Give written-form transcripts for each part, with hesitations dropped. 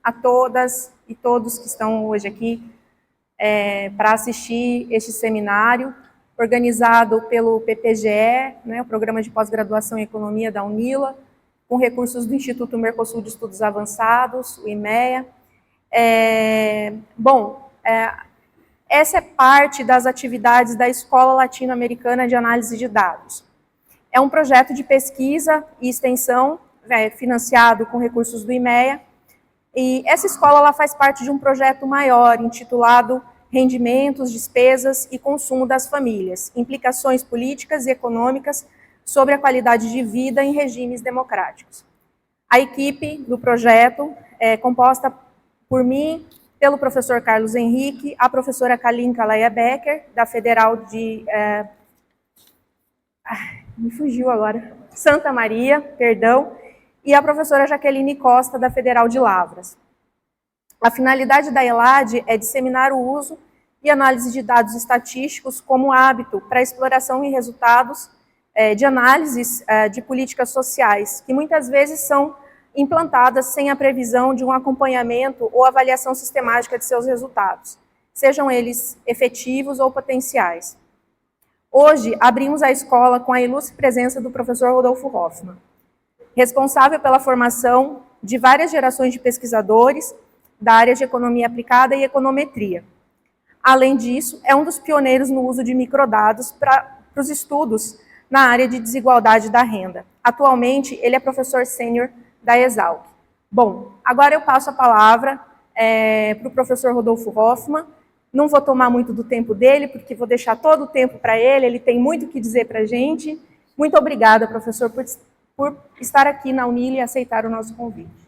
a todas e todos que estão hoje aqui para assistir este seminário, organizado pelo PPGE, né, o Programa de Pós-Graduação em Economia da UNILA, com recursos do Instituto Mercosul de Estudos Avançados, o IMEA. Essa é parte das atividades da Escola Latino-Americana de Análise de Dados. É um projeto de pesquisa e extensão financiado com recursos do IMEA, e essa escola ela faz parte de um projeto maior, intitulado Rendimentos, Despesas e Consumo das Famílias, Implicações Políticas e Econômicas sobre a Qualidade de Vida em Regimes Democráticos. A equipe do projeto é composta por mim, pelo professor Carlos Henrique, a professora Kalinka Leia Becker, da Federal de... me fugiu agora. Santa Maria, perdão, e a professora Jaqueline Costa, da Federal de Lavras. A finalidade da ELAD é disseminar o uso e análise de dados estatísticos como hábito para exploração e resultados de análises de políticas sociais, que muitas vezes são implantadas sem a previsão de um acompanhamento ou avaliação sistemática de seus resultados, sejam eles efetivos ou potenciais. Hoje, abrimos a escola com a ilustre presença do professor Rodolfo Hoffmann, responsável pela formação de várias gerações de pesquisadores da área de economia aplicada e econometria. Além disso, é um dos pioneiros no uso de microdados para os estudos na área de desigualdade da renda. Atualmente, ele é professor sênior da Exalc. Bom, agora eu passo a palavra para o professor Rodolfo Hoffmann. Não vou tomar muito do tempo dele, porque vou deixar todo o tempo para ele tem muito o que dizer para a gente. Muito obrigada, professor, por estar aqui na UNILA e aceitar o nosso convite.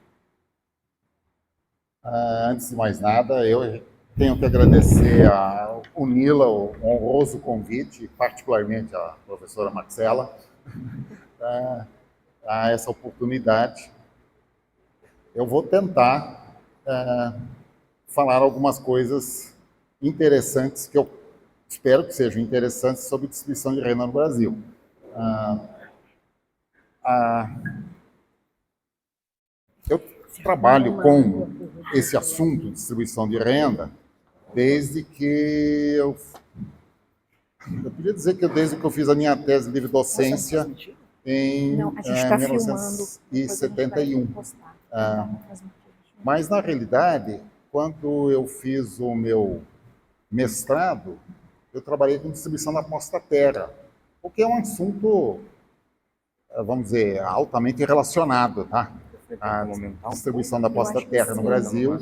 Antes de mais nada, eu tenho que agradecer à UNILA o honroso convite, particularmente à professora Marcela, a essa oportunidade. Eu vou tentar falar algumas coisas interessantes, que eu espero que sejam interessantes, sobre distribuição de renda no Brasil. Eu trabalho com esse assunto de distribuição de renda desde que eu podia dizer que desde que eu fiz a minha tese de livre docência em 1971. Mas, na realidade, quando eu fiz o meu mestrado, eu trabalhei com distribuição da posta terra, o que é um assunto, vamos dizer, altamente relacionado, tá? A distribuição da posta terra no Brasil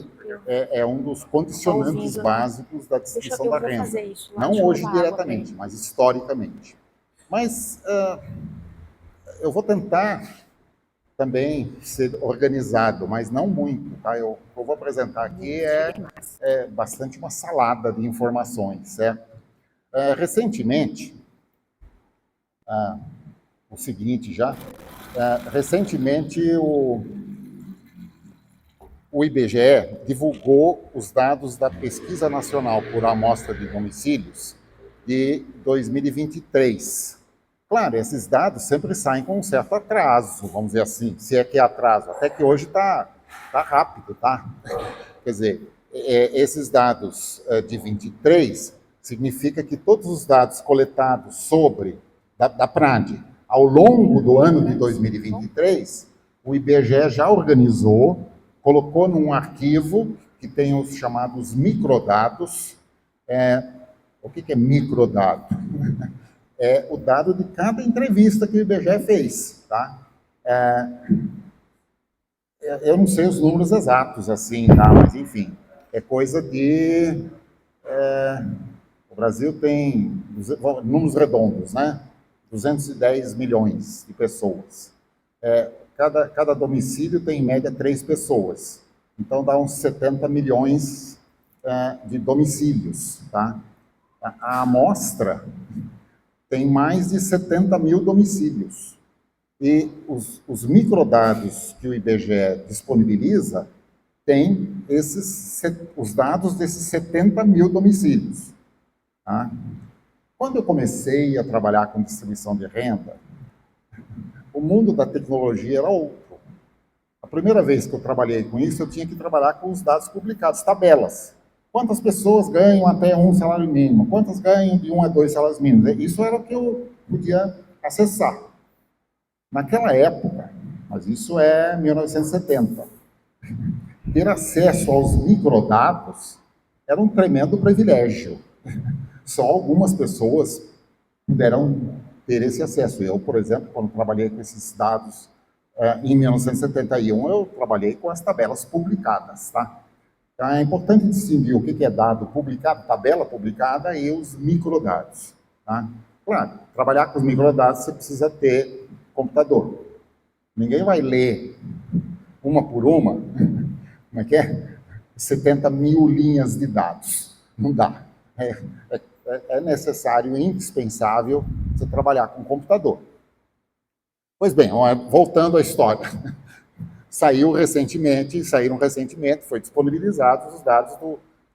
é um dos condicionantes básicos da distribuição da renda. Não hoje diretamente, mas historicamente. Mas eu vou tentar também ser organizado, mas não muito, tá? O que eu vou apresentar aqui é bastante uma salada de informações, certo? Recentemente, o seguinte já, recentemente o IBGE divulgou os dados da Pesquisa Nacional por Amostra de Domicílios de 2023. Claro, esses dados sempre saem com um certo atraso, vamos dizer assim, se é que é atraso, até que hoje tá rápido, tá? Quer dizer, esses dados de 23 significa que todos os dados coletados sobre da PRAD ao longo do ano de 2023, o IBGE já organizou, colocou num arquivo que tem os chamados microdados. O que é microdado? É o dado de cada entrevista que o IBGE fez, tá? Eu não sei os números exatos, assim, tá? Mas, enfim, é coisa de... o Brasil tem, números redondos, né? 210 milhões de pessoas. Cada domicílio tem, em média, 3 pessoas. Então, dá uns 70 milhões de domicílios, tá? A amostra tem mais de 70 mil domicílios. E os microdados que o IBGE disponibiliza têm os dados desses 70 mil domicílios. Tá? Quando eu comecei a trabalhar com distribuição de renda, o mundo da tecnologia era outro. primeira vez que eu trabalhei com isso, eu tinha que trabalhar com os dados publicados, tabelas. Quantas pessoas ganham até 1 salário mínimo? Quantas ganham de 1 a 2 salários mínimos? Isso era o que eu podia acessar. Naquela época, mas isso é 1970, ter acesso aos microdados era um tremendo privilégio. Só algumas pessoas puderam ter esse acesso. Eu, por exemplo, quando trabalhei com esses dados em 1971, eu trabalhei com as tabelas publicadas, tá? Então, é importante distinguir o que é dado publicado, tabela publicada, e os microdados, tá? Claro, trabalhar com os microdados você precisa ter computador. Ninguém vai ler uma por uma, como é que é? 70 mil linhas de dados. Não dá. É necessário, indispensável, você trabalhar com computador. Pois bem, voltando à história. Saíram recentemente, foi disponibilizados os dados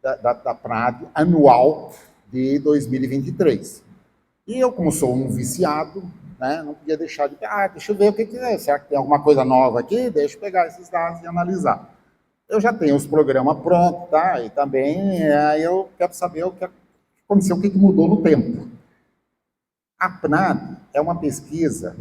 da PNAD anual de 2023. E eu, como sou um viciado, né, não podia deixar de... deixa eu ver o que é. Será que tem alguma coisa nova aqui? Deixa eu pegar esses dados e analisar. Eu já tenho os programas prontos, tá? E também aí eu quero saber o que aconteceu, o que mudou no tempo. A PNAD é uma pesquisa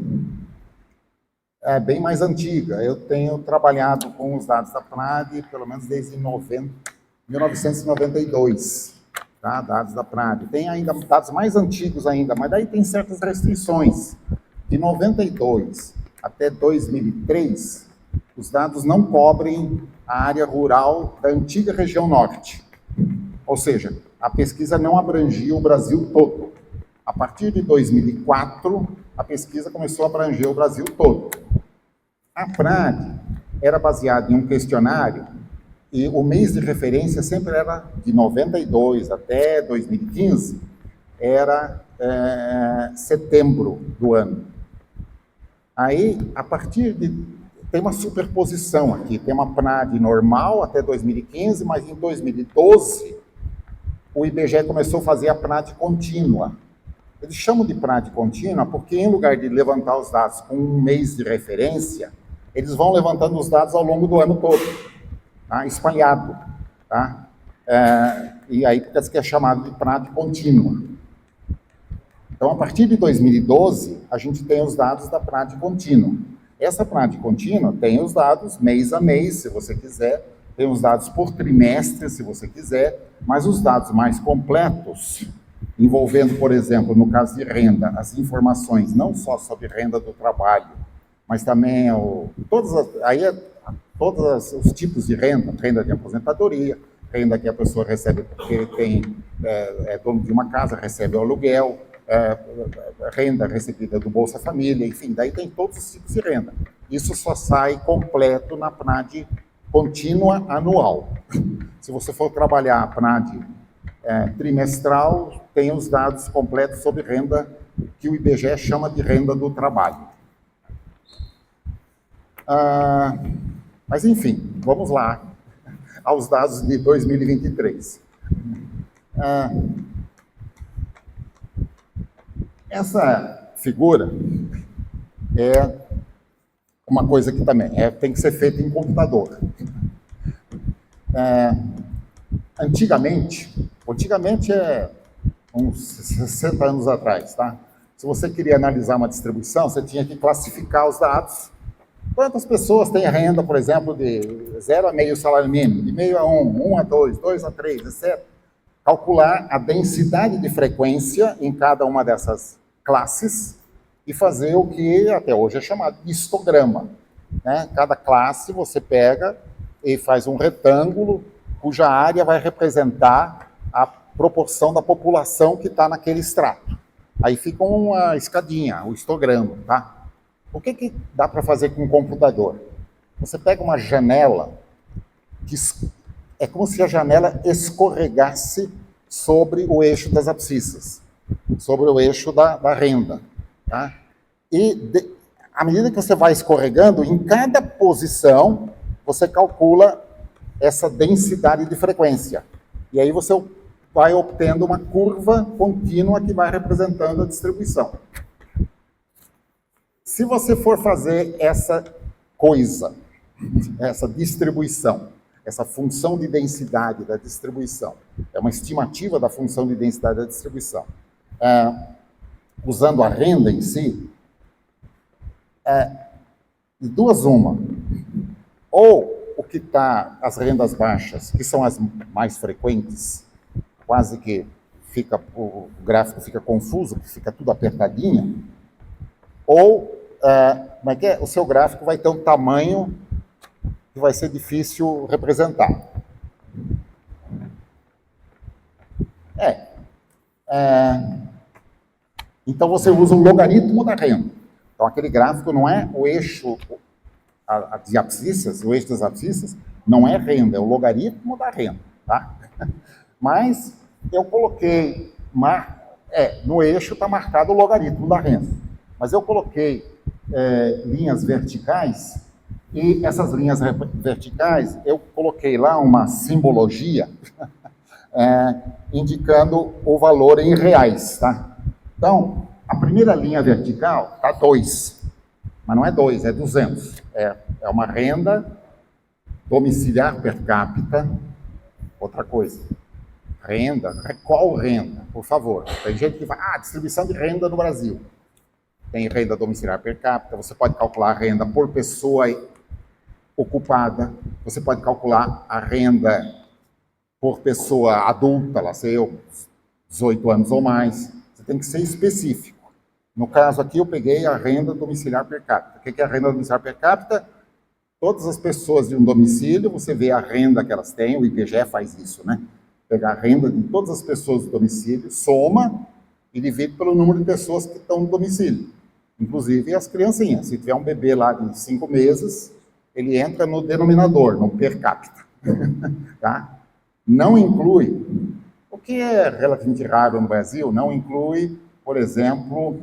bem mais antiga. Eu tenho trabalhado com os dados da PNAD pelo menos desde 1992, tá? Dados da PNAD. Tem ainda dados mais antigos ainda, mas daí tem certas restrições. De 92 até 2003, os dados não cobrem a área rural da antiga região norte. Ou seja, a pesquisa não abrangia o Brasil todo. A partir de 2004, a pesquisa começou a abranger o Brasil todo. A PNAD era baseada em um questionário e o mês de referência sempre era de 92 até 2015, era setembro do ano. Aí, a partir de... Tem uma superposição aqui, tem uma PNAD normal até 2015, mas em 2012, o IBGE começou a fazer a PNAD contínua. Eles chamam de PNAD contínua porque, em lugar de levantar os dados com um mês de referência, eles vão levantando os dados ao longo do ano todo, tá? Espalhado. Tá? E aí, por isso que é chamado de PNAD contínua. Então, a partir de 2012, a gente tem os dados da PNAD contínua. Essa PNAD contínua tem os dados mês a mês, se você quiser, tem os dados por trimestre, se você quiser, mas os dados mais completos, envolvendo, por exemplo, no caso de renda, as informações não só sobre renda do trabalho, mas também todos os tipos de renda, renda de aposentadoria, renda que a pessoa recebe porque é dono de uma casa, recebe o aluguel, renda recebida do Bolsa Família, enfim, daí tem todos os tipos de renda. Isso só sai completo na PNAD contínua anual. Se você for trabalhar a PNAD trimestral, tem os dados completos sobre renda que o IBGE chama de renda do trabalho. Mas, enfim, vamos lá aos dados de 2023. Essa figura é uma coisa que também tem que ser feita em computador. Antigamente é uns 60 anos atrás, tá? Se você queria analisar uma distribuição, você tinha que classificar os dados. Quantas pessoas têm renda, por exemplo, de 0 a meio salário mínimo, de meio a 1, 1 a 2, 2 a 3, etc. Calcular a densidade de frequência em cada uma dessas classes e fazer o que até hoje é chamado de histograma, né? Cada classe você pega e faz um retângulo cuja área vai representar a proporção da população que está naquele extrato. Aí fica uma escadinha, o histograma, tá? O que dá para fazer com o computador? Você pega uma janela, que é como se a janela escorregasse sobre o eixo das abscissas, sobre o eixo da renda. Tá? E à medida que você vai escorregando, em cada posição, você calcula essa densidade de frequência. E aí você vai obtendo uma curva contínua que vai representando a distribuição. Se você for fazer essa coisa essa distribuição, essa função de densidade da distribuição. É uma estimativa da função de densidade da distribuição. Usando a renda em si, de duas uma. Ou o que está, as rendas baixas, que são as mais frequentes, quase que o gráfico fica confuso, fica tudo apertadinho, ou como é que é? O seu gráfico vai ter um tamanho que vai ser difícil representar. Então você usa o logaritmo da renda. Então aquele gráfico não é o eixo de abscissas, o eixo das abscissas não é renda, é o logaritmo da renda, tá? Mas eu coloquei, no eixo está marcado o logaritmo da renda, mas eu coloquei linhas verticais, e essas linhas verticais, eu coloquei lá uma simbologia indicando o valor em reais, tá? Então, a primeira linha vertical está 2, mas não é 2, é 200. É uma renda domiciliar per capita. Outra coisa, renda, qual renda? Por favor. Tem gente que fala, distribuição de renda no Brasil. Tem renda domiciliar per capita, você pode calcular a renda por pessoa ocupada, você pode calcular a renda por pessoa adulta, lá sei eu, 18 anos ou mais. Você tem que ser específico. No caso aqui, eu peguei a renda domiciliar per capita. O que é a renda domiciliar per capita? Todas as pessoas de um domicílio, você vê a renda que elas têm, o IBGE faz isso, né? Pegar a renda de todas as pessoas do domicílio, soma e divide pelo número de pessoas que estão no domicílio. Inclusive as criancinhas. Se tiver um bebê lá de 5 meses, ele entra no denominador, no per capita. Tá? Não inclui, o que é relativamente raro no Brasil, não inclui, por exemplo,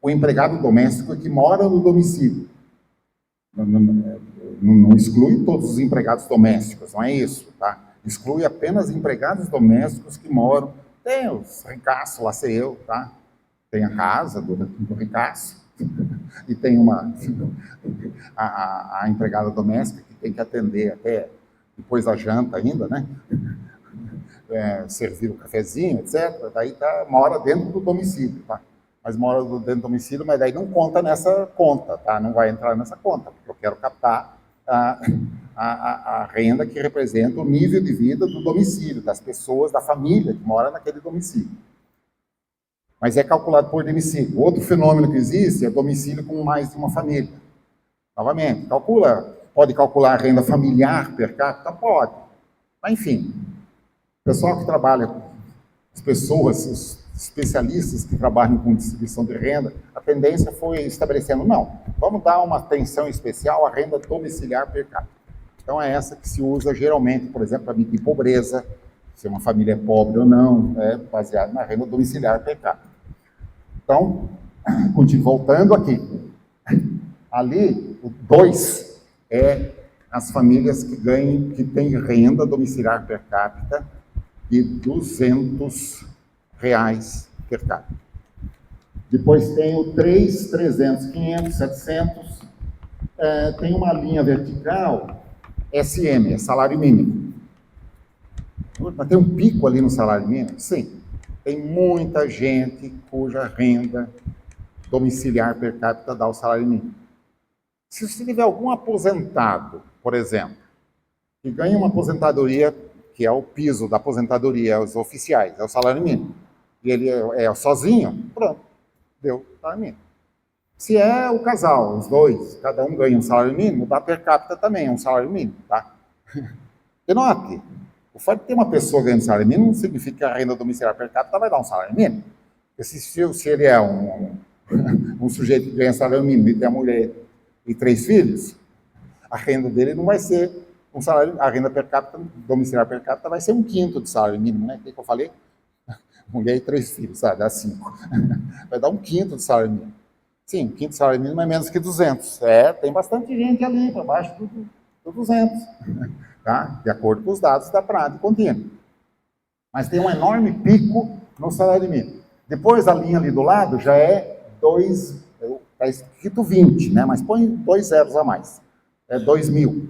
o empregado doméstico que mora no domicílio. Não exclui todos os empregados domésticos, não é isso, tá? Exclui apenas empregados domésticos que moram. Tem os ricaços, lá sei eu, tá? Tem a casa do ricaço e tem a empregada doméstica que tem que atender até depois da janta ainda, né? Servir o cafezinho, etc. Daí mora dentro do domicílio, tá? Mas mora dentro do domicílio, mas daí não conta nessa conta, tá? Não vai entrar nessa conta, porque eu quero captar a renda que representa o nível de vida do domicílio, das pessoas, da família que mora naquele domicílio. Mas é calculado por domicílio. Outro fenômeno que existe é domicílio com mais de uma família. Novamente, pode calcular a renda familiar per capita? Pode. Mas, enfim, o pessoal que trabalha, as pessoas, os especialistas que trabalham com distribuição de renda, a tendência foi estabelecendo, não, vamos dar uma atenção especial à renda domiciliar per capita. Então é essa que se usa geralmente, por exemplo, para medir pobreza, se uma família é pobre ou não, baseado na renda domiciliar per capita. Então, voltando aqui, ali o 2 é as famílias que têm renda domiciliar per capita de R$200 per capita. Depois tem o 3, 300, 500, 700. Tem uma linha vertical, SM, é salário mínimo. Mas tem um pico ali no salário mínimo? Sim. Tem muita gente cuja renda domiciliar per capita dá o salário mínimo. Se você tiver algum aposentado, por exemplo, que ganha uma aposentadoria, que é o piso da aposentadoria, os oficiais, é o salário mínimo, e ele é sozinho, pronto, deu o salário mínimo. Se é o casal, os dois, cada um ganha um salário mínimo, dá per capita também, é um salário mínimo, tá? E note, o fato de ter uma pessoa ganhando salário mínimo não significa que a renda domiciliar per capita vai dar um salário mínimo. Porque se ele é um sujeito que ganha salário mínimo e tem a mulher e 3 filhos, a renda dele não vai ser um salário, a renda per capita, domiciliar per capita vai ser 1/5 do salário mínimo, né? O que eu falei? Mulher e 3 filhos, sabe? Dá 5. Vai dar 1/5 do salário mínimo. Sim, 1/5 do salário mínimo é menos que 200. Tem bastante gente ali, para baixo do 200. Tá? De acordo com os dados da PRAD contínua. Mas tem um enorme pico no salário mínimo. Depois, a linha ali do lado já é 2, está escrito 20, né? Mas põe 2 zeros a mais. é 2.000.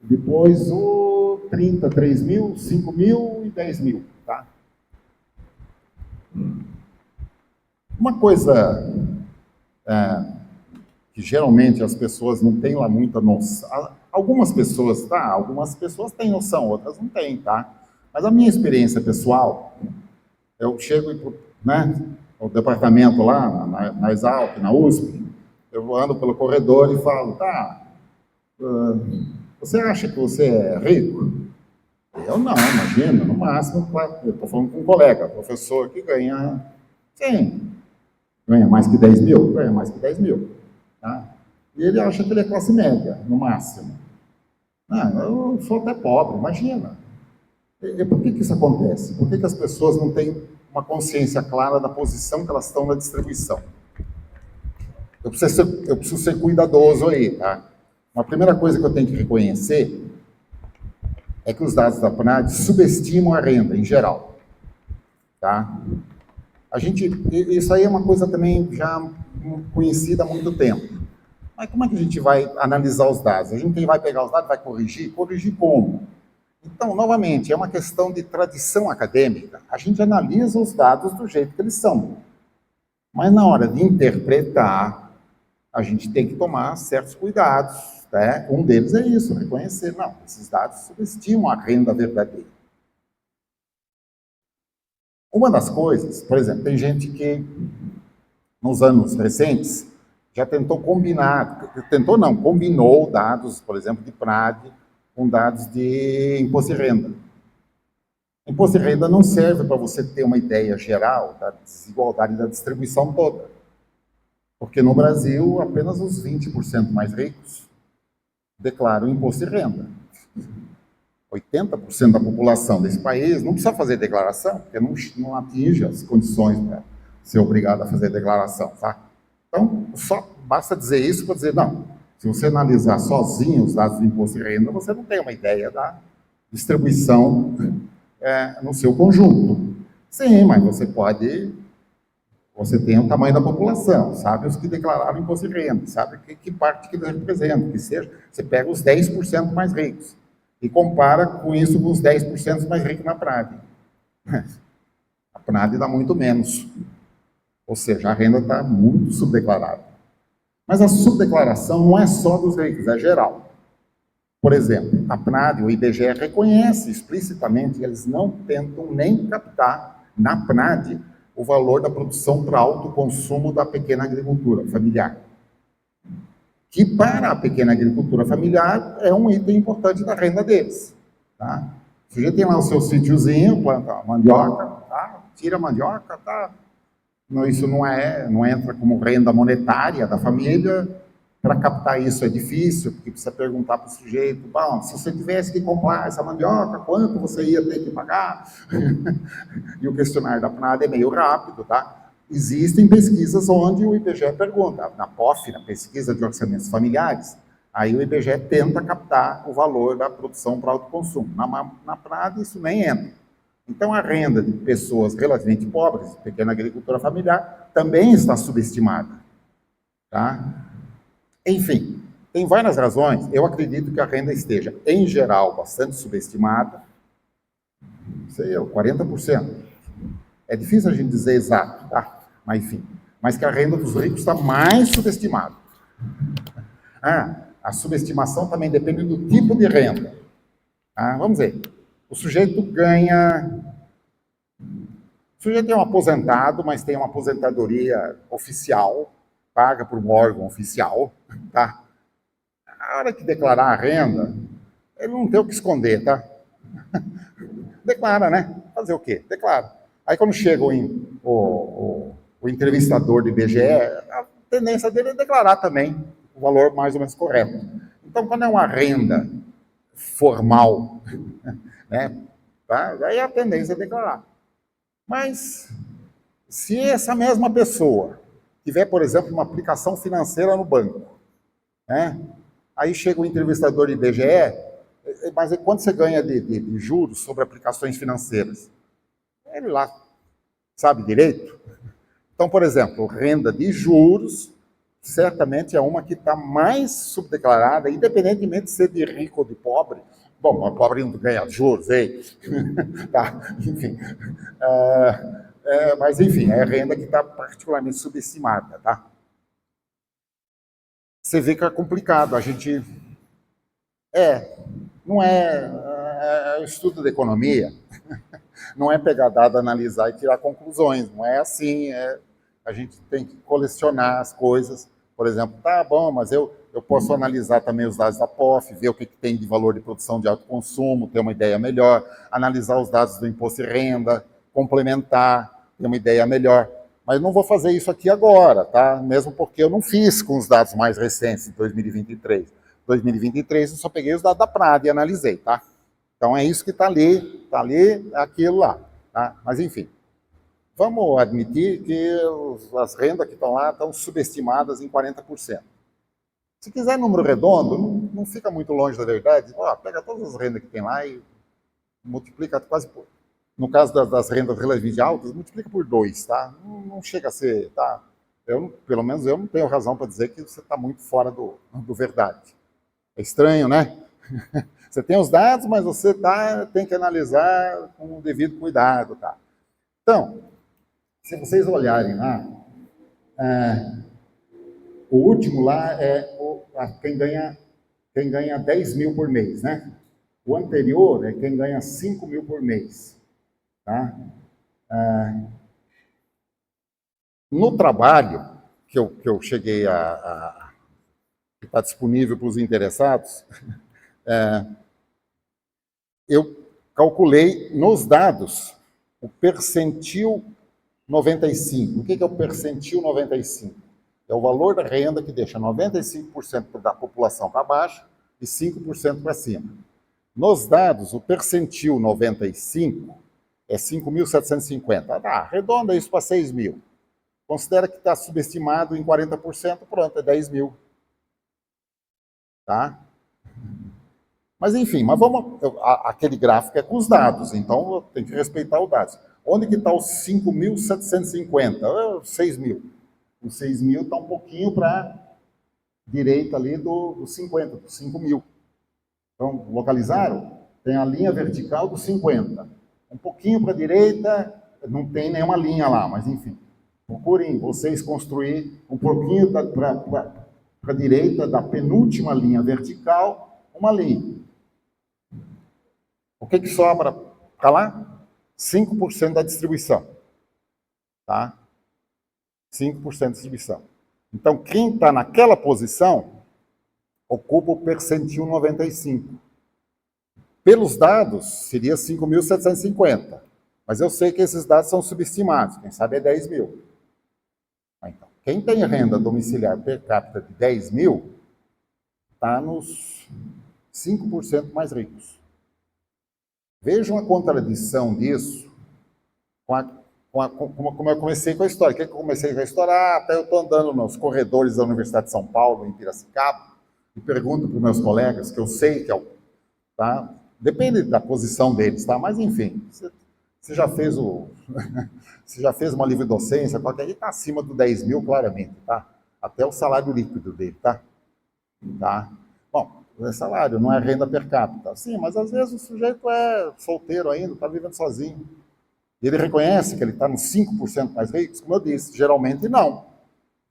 Depois o 30, 3.000, 5.000 e 10.000, tá? Uma coisa que geralmente as pessoas não têm lá muita noção. Algumas pessoas, tá? Algumas pessoas têm noção, outras não têm, tá? Mas a minha experiência pessoal, eu chego, né, no departamento lá, na Exalc, na USP, eu ando pelo corredor e falo, tá, você acha que você é rico? Eu não, imagina, no máximo, eu estou falando com um colega, professor que ganha 100. Ganha mais que 10.000? Ganha mais que 10.000. Tá? E ele acha que ele é classe média, no máximo. Não, eu sou até pobre, imagina. E por que isso acontece? Por que as pessoas não têm uma consciência clara da posição que elas estão na distribuição? Eu preciso ser cuidadoso aí, tá? Uma primeira coisa que eu tenho que reconhecer é que os dados da PNAD subestimam a renda, em geral. Tá? Isso aí é uma coisa também já conhecida há muito tempo. Mas como é que a gente vai analisar os dados? A gente vai pegar os dados e vai corrigir? Corrigir como? Então, novamente, é uma questão de tradição acadêmica. A gente analisa os dados do jeito que eles são. Mas na hora de interpretar, a gente tem que tomar certos cuidados. Né? Um deles é isso, reconhecer, não, esses dados subestimam a renda verdadeira. Uma das coisas, por exemplo, tem gente que, nos anos recentes, já tentou combinar, combinou dados, por exemplo, de PNAD com dados de imposto de renda. Imposto de renda não serve para você ter uma ideia geral da desigualdade da distribuição toda. Porque no Brasil, apenas os 20% mais ricos declaram imposto de renda. 80% da população desse país não precisa fazer declaração, porque não atinge as condições para ser obrigado a fazer declaração, tá? Então, só basta dizer isso para dizer, não, se você analisar sozinho os dados do imposto de renda, você não tem uma ideia da distribuição no seu conjunto. Sim, mas você tem o tamanho da população, sabe os que declararam imposto de renda, sabe que parte que eles representam, que seja, você pega os 10% mais ricos e compara com isso com os 10% mais ricos na PNAD. A PNAD dá muito menos, ou seja, a renda está muito subdeclarada. Mas a subdeclaração não é só dos ricos, é geral. Por exemplo, a PNAD, o IBGE reconhece explicitamente que eles não tentam nem captar na PNAD o valor da produção para autoconsumo da pequena agricultura familiar. Que para a pequena agricultura familiar é um item importante da renda deles. Tá? O sujeito tem lá o seu sítiozinho, planta mandioca, tá? Tira a mandioca, tá? Isso não entra como renda monetária da família. Para captar isso é difícil, porque precisa perguntar para o sujeito, bom, se você tivesse que comprar essa mandioca, quanto você ia ter que pagar? E o questionário da PNAD é meio rápido, tá? Existem pesquisas onde o IBGE pergunta, na POF, na Pesquisa de Orçamentos Familiares, aí o IBGE tenta captar o valor da produção para autoconsumo. Na PNAD isso nem entra. Então a renda de pessoas relativamente pobres, pequena agricultura familiar, também está subestimada, tá? Enfim, tem várias razões. Eu acredito que a renda esteja, em geral, bastante subestimada. Sei eu, 40%. É difícil a gente dizer exato, tá? Mas, enfim. Mas que a renda dos ricos está mais subestimada. A subestimação também depende do tipo de renda. Vamos ver. O sujeito é um aposentado, mas tem uma aposentadoria oficial, paga por um órgão oficial, tá? A hora que declarar a renda, ele não tem o que esconder, tá? Declara, né? Fazer o quê? Declara. Aí quando chega o entrevistador do IBGE, a tendência dele é declarar também o valor mais ou menos correto. Então, quando é uma renda formal, né? Tá? Aí a tendência é declarar. Mas, se essa mesma pessoa tiver, por exemplo, uma aplicação financeira no banco, né? Aí chega o entrevistador do IBGE, mas quanto você ganha de juros sobre aplicações financeiras? Ele lá sabe direito. Então, por exemplo, renda de juros certamente é uma que está mais subdeclarada, independentemente de ser de rico ou de pobre. Bom, o pobre não ganha juros, ei. Tá, enfim. Mas, enfim, é a renda que está particularmente subestimada, tá? Você vê que é complicado. A gente... não é estudo de economia, não é pegar dado, analisar e tirar conclusões, não é assim, a gente tem que colecionar as coisas, por exemplo, tá bom, mas eu posso analisar também os dados da POF, ver o que tem de valor de produção de alto consumo, ter uma ideia melhor, analisar os dados do imposto de renda, complementar, ter uma ideia melhor, mas não vou fazer isso aqui agora, tá? Mesmo porque eu não fiz com os dados mais recentes, de 2023. 2023 eu só peguei os dados da Prada e analisei, tá? Então é isso que está ali, aquilo lá, tá? Mas enfim, vamos admitir que as rendas que estão lá estão subestimadas em 40%. Se quiser número redondo, não fica muito longe da verdade, pega todas as rendas que tem lá e multiplica quase por... No caso das rendas relativamente altas, multiplica por 2, tá? Não chega a ser, tá? Pelo menos eu não tenho razão para dizer que você está muito fora do verdade. É estranho, né? Você tem os dados, mas você tem que analisar com o devido cuidado, tá? Então, se vocês olharem lá, o último lá é quem ganha 10 mil por mês, né? O anterior é quem ganha 5 mil por mês, tá? No trabalho que eu cheguei que está disponível para os interessados, eu calculei nos dados o percentil 95. O que é o percentil 95? É o valor da renda que deixa 95% da população para baixo e 5% para cima. Nos dados, o percentil 95 é 5.750. Arredonda isso para 6 mil. Considera que está subestimado em 40%, pronto, é 10 mil. Tá? Mas enfim, aquele gráfico é com os dados, então tem que respeitar os dados. Onde que está os 5.750? 6 mil. O 6 mil está um pouquinho para a direita ali do 50, do 5 mil. Então, localizaram? Tem a linha vertical do 50. Um pouquinho para a direita, não tem nenhuma linha lá, mas enfim. Procurem vocês construir um pouquinho para a direita da penúltima linha vertical, uma linha. O que sobra para lá? 5% da distribuição. Tá? 5% da distribuição. Então, quem está naquela posição ocupa o percentil 95. Pelos dados, seria 5.750. Mas eu sei que esses dados são subestimados. Quem sabe é 10 mil. Então, quem tem renda domiciliar per capita de 10 mil está nos 5% mais ricos. Vejam a contradição disso como eu comecei com a história. O que eu comecei com a história? Até eu estou andando nos corredores da Universidade de São Paulo, em Piracicaba, e pergunto para os meus colegas, que eu sei que tá? Depende da posição deles, tá? Mas enfim, você já fez você já fez uma livre docência, qualquer aí está acima do 10 mil, claramente, tá? Até o salário líquido dele, tá? Bom, é salário, não é renda per capita. Sim, mas às vezes o sujeito é solteiro ainda, está vivendo sozinho. E ele reconhece que ele está nos 5% mais ricos? Como eu disse, geralmente não.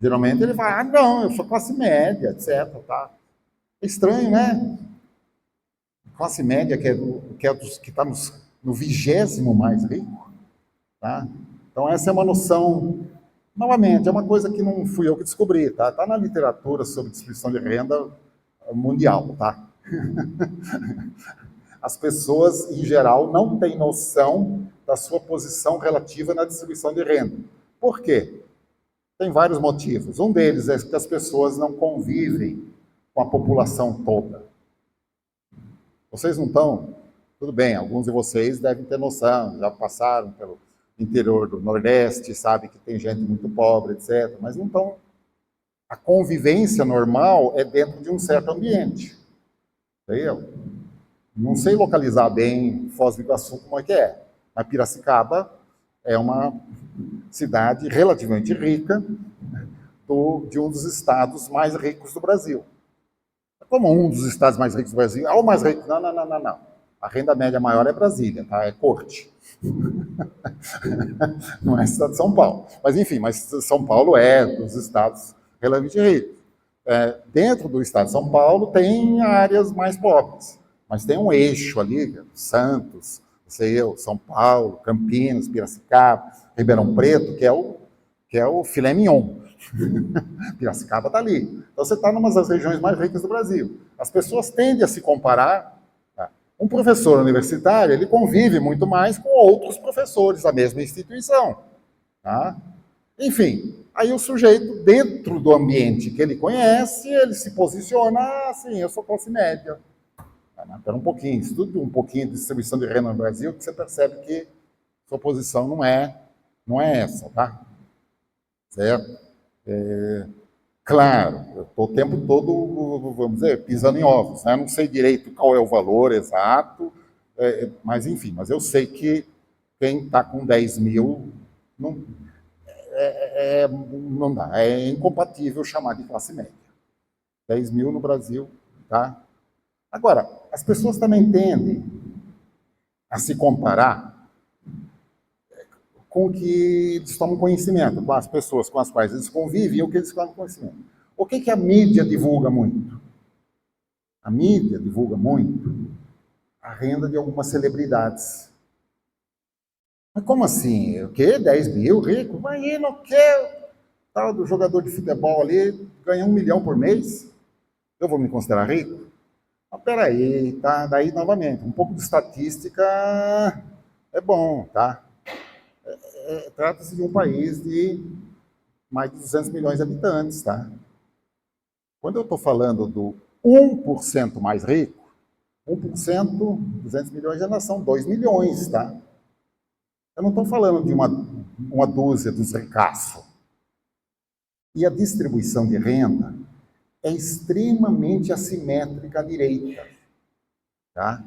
Geralmente ele vai, não, eu sou classe média, etc. Tá? É estranho, né? Classe média que está no 20º mais rico. Tá? Então essa é uma noção, novamente, é uma coisa que não fui eu que descobri. Tá? Está na literatura sobre distribuição de renda mundial. Tá? As pessoas, em geral, não têm noção da sua posição relativa na distribuição de renda. Por quê? Tem vários motivos. Um deles é que as pessoas não convivem com a população toda. Vocês não estão... Tudo bem, alguns de vocês devem ter noção, já passaram pelo interior do Nordeste, sabe que tem gente muito pobre, etc. Mas não estão... A convivência normal é dentro de um certo ambiente. Entendeu? Não sei localizar bem Foz do Iguaçu como é que é. Mas Piracicaba é uma cidade relativamente rica, de um dos estados mais ricos do Brasil. Como um dos estados mais ricos do Brasil? O mais rico. Não, não, não, não, não. A renda média maior é Brasília, tá? É corte. Não é estado de São Paulo. Mas, enfim, São Paulo é dos estados relativamente ricos. Dentro do estado de São Paulo tem áreas mais pobres, mas tem um eixo ali, Santos, São Paulo, Campinas, Piracicaba, Ribeirão Preto, que é o filé mignon. Piracicaba está ali. Então você está numa das regiões mais ricas do Brasil. As pessoas tendem a se comparar. Tá? Um professor universitário, ele convive muito mais com outros professores da mesma instituição. Tá? Enfim, aí o sujeito, dentro do ambiente que ele conhece, ele se posiciona assim, eu sou classe média. Espera um pouquinho, estude um pouquinho de distribuição de renda no Brasil, que você percebe que sua posição não é essa, tá? Certo? Claro, eu estou o tempo todo, vamos dizer, pisando em ovos, né? Não sei direito qual é o valor exato, mas enfim, mas eu sei que quem está com 10 mil não dá, é incompatível chamar de classe média. 10 mil no Brasil, tá? Agora, as pessoas também tendem a se comparar com o que eles tomam conhecimento, com as pessoas com as quais eles convivem e o que eles tomam conhecimento. O que a mídia divulga muito? A mídia divulga muito a renda de algumas celebridades. Mas como assim? O quê? 10 mil, rico? Mas ele não quer tal do jogador de futebol ali ganha 1 milhão por mês? Eu vou me considerar rico? Mas peraí, tá? Daí, novamente, um pouco de estatística é bom, tá? Trata-se de um país de mais de 200 milhões de habitantes, tá? Quando eu estou falando do 1% mais rico, 1%, 200 milhões já são 2 milhões, tá? Eu não estou falando de uma dúzia dos ricaços. E a distribuição de renda é extremamente assimétrica à direita, tá?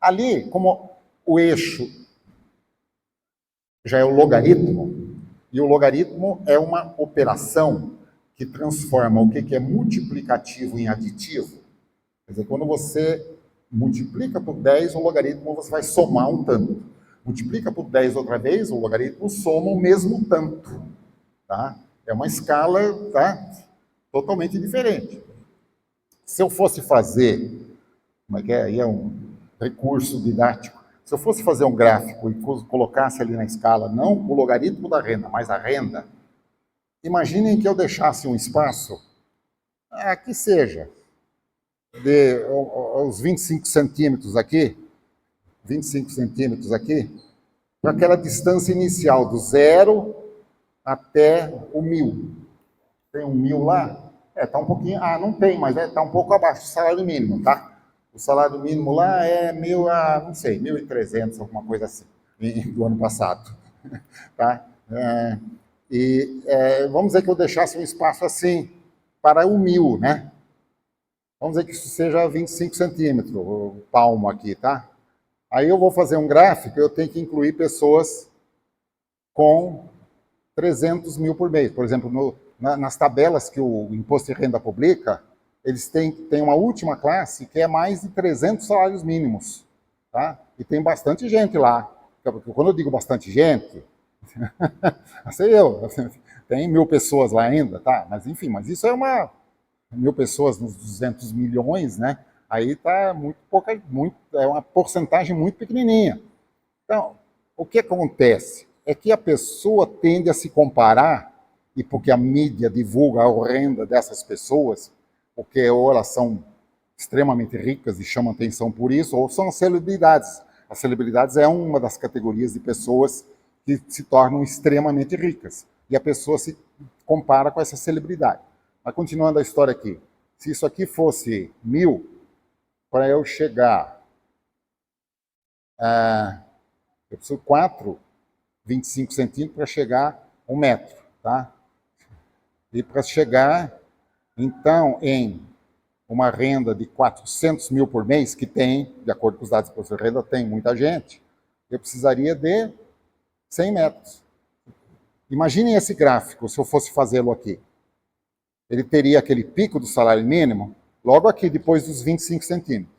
Ali, como o eixo já é o logaritmo, e o logaritmo é uma operação que transforma o que é multiplicativo em aditivo. Quer dizer, quando você multiplica por 10, o logaritmo você vai somar um tanto. Multiplica por 10 outra vez, o logaritmo soma o mesmo tanto. Tá? É uma escala, tá, totalmente diferente. Se eu fosse fazer, como é que é? Aí é um recurso didático. Se eu fosse fazer um gráfico e colocasse ali na escala, não o logaritmo da renda, mas a renda, imaginem que eu deixasse um espaço, que seja, de os 25 centímetros aqui, 25 centímetros aqui, para aquela distância inicial, do 0 até o 1000. Tem um 1000 lá? Está um pouquinho, não tem, mas está um pouco abaixo do salário mínimo, tá? O salário mínimo lá é 1.000 não sei, 1.300, alguma coisa assim, do ano passado. Tá? Vamos dizer que eu deixasse um espaço assim para o 1000, né? Vamos dizer que isso seja 25 centímetros, o palmo aqui, tá? Aí eu vou fazer um gráfico, eu tenho que incluir pessoas com 300 mil por mês. Por exemplo, nas tabelas que o Imposto de Renda publica, eles têm uma última classe que é mais de 300 salários mínimos, tá? E tem bastante gente lá. Quando eu digo bastante gente, sei eu, tem 1.000 pessoas lá ainda, tá? Mas enfim, mas isso é 1.000 pessoas nos 200 milhões, né? Aí está muito pouca, é uma porcentagem muito pequenininha. Então, o que acontece é que a pessoa tende a se comparar, e porque a mídia divulga a renda dessas pessoas, porque ou elas são extremamente ricas e chamam atenção por isso, ou são celebridades. As celebridades é uma das categorias de pessoas que se tornam extremamente ricas. E a pessoa se compara com essa celebridade. Mas continuando a história aqui, se isso aqui fosse 1000, para eu chegar eu preciso 25 centímetros para chegar a 1 metro, tá? E para chegar, então, em uma renda de 400 mil por mês, que tem, de acordo com os dados do imposto de renda, tem muita gente, eu precisaria de 100 metros. Imaginem esse gráfico, se eu fosse fazê-lo aqui. Ele teria aquele pico do salário mínimo logo aqui, depois dos 25 centímetros.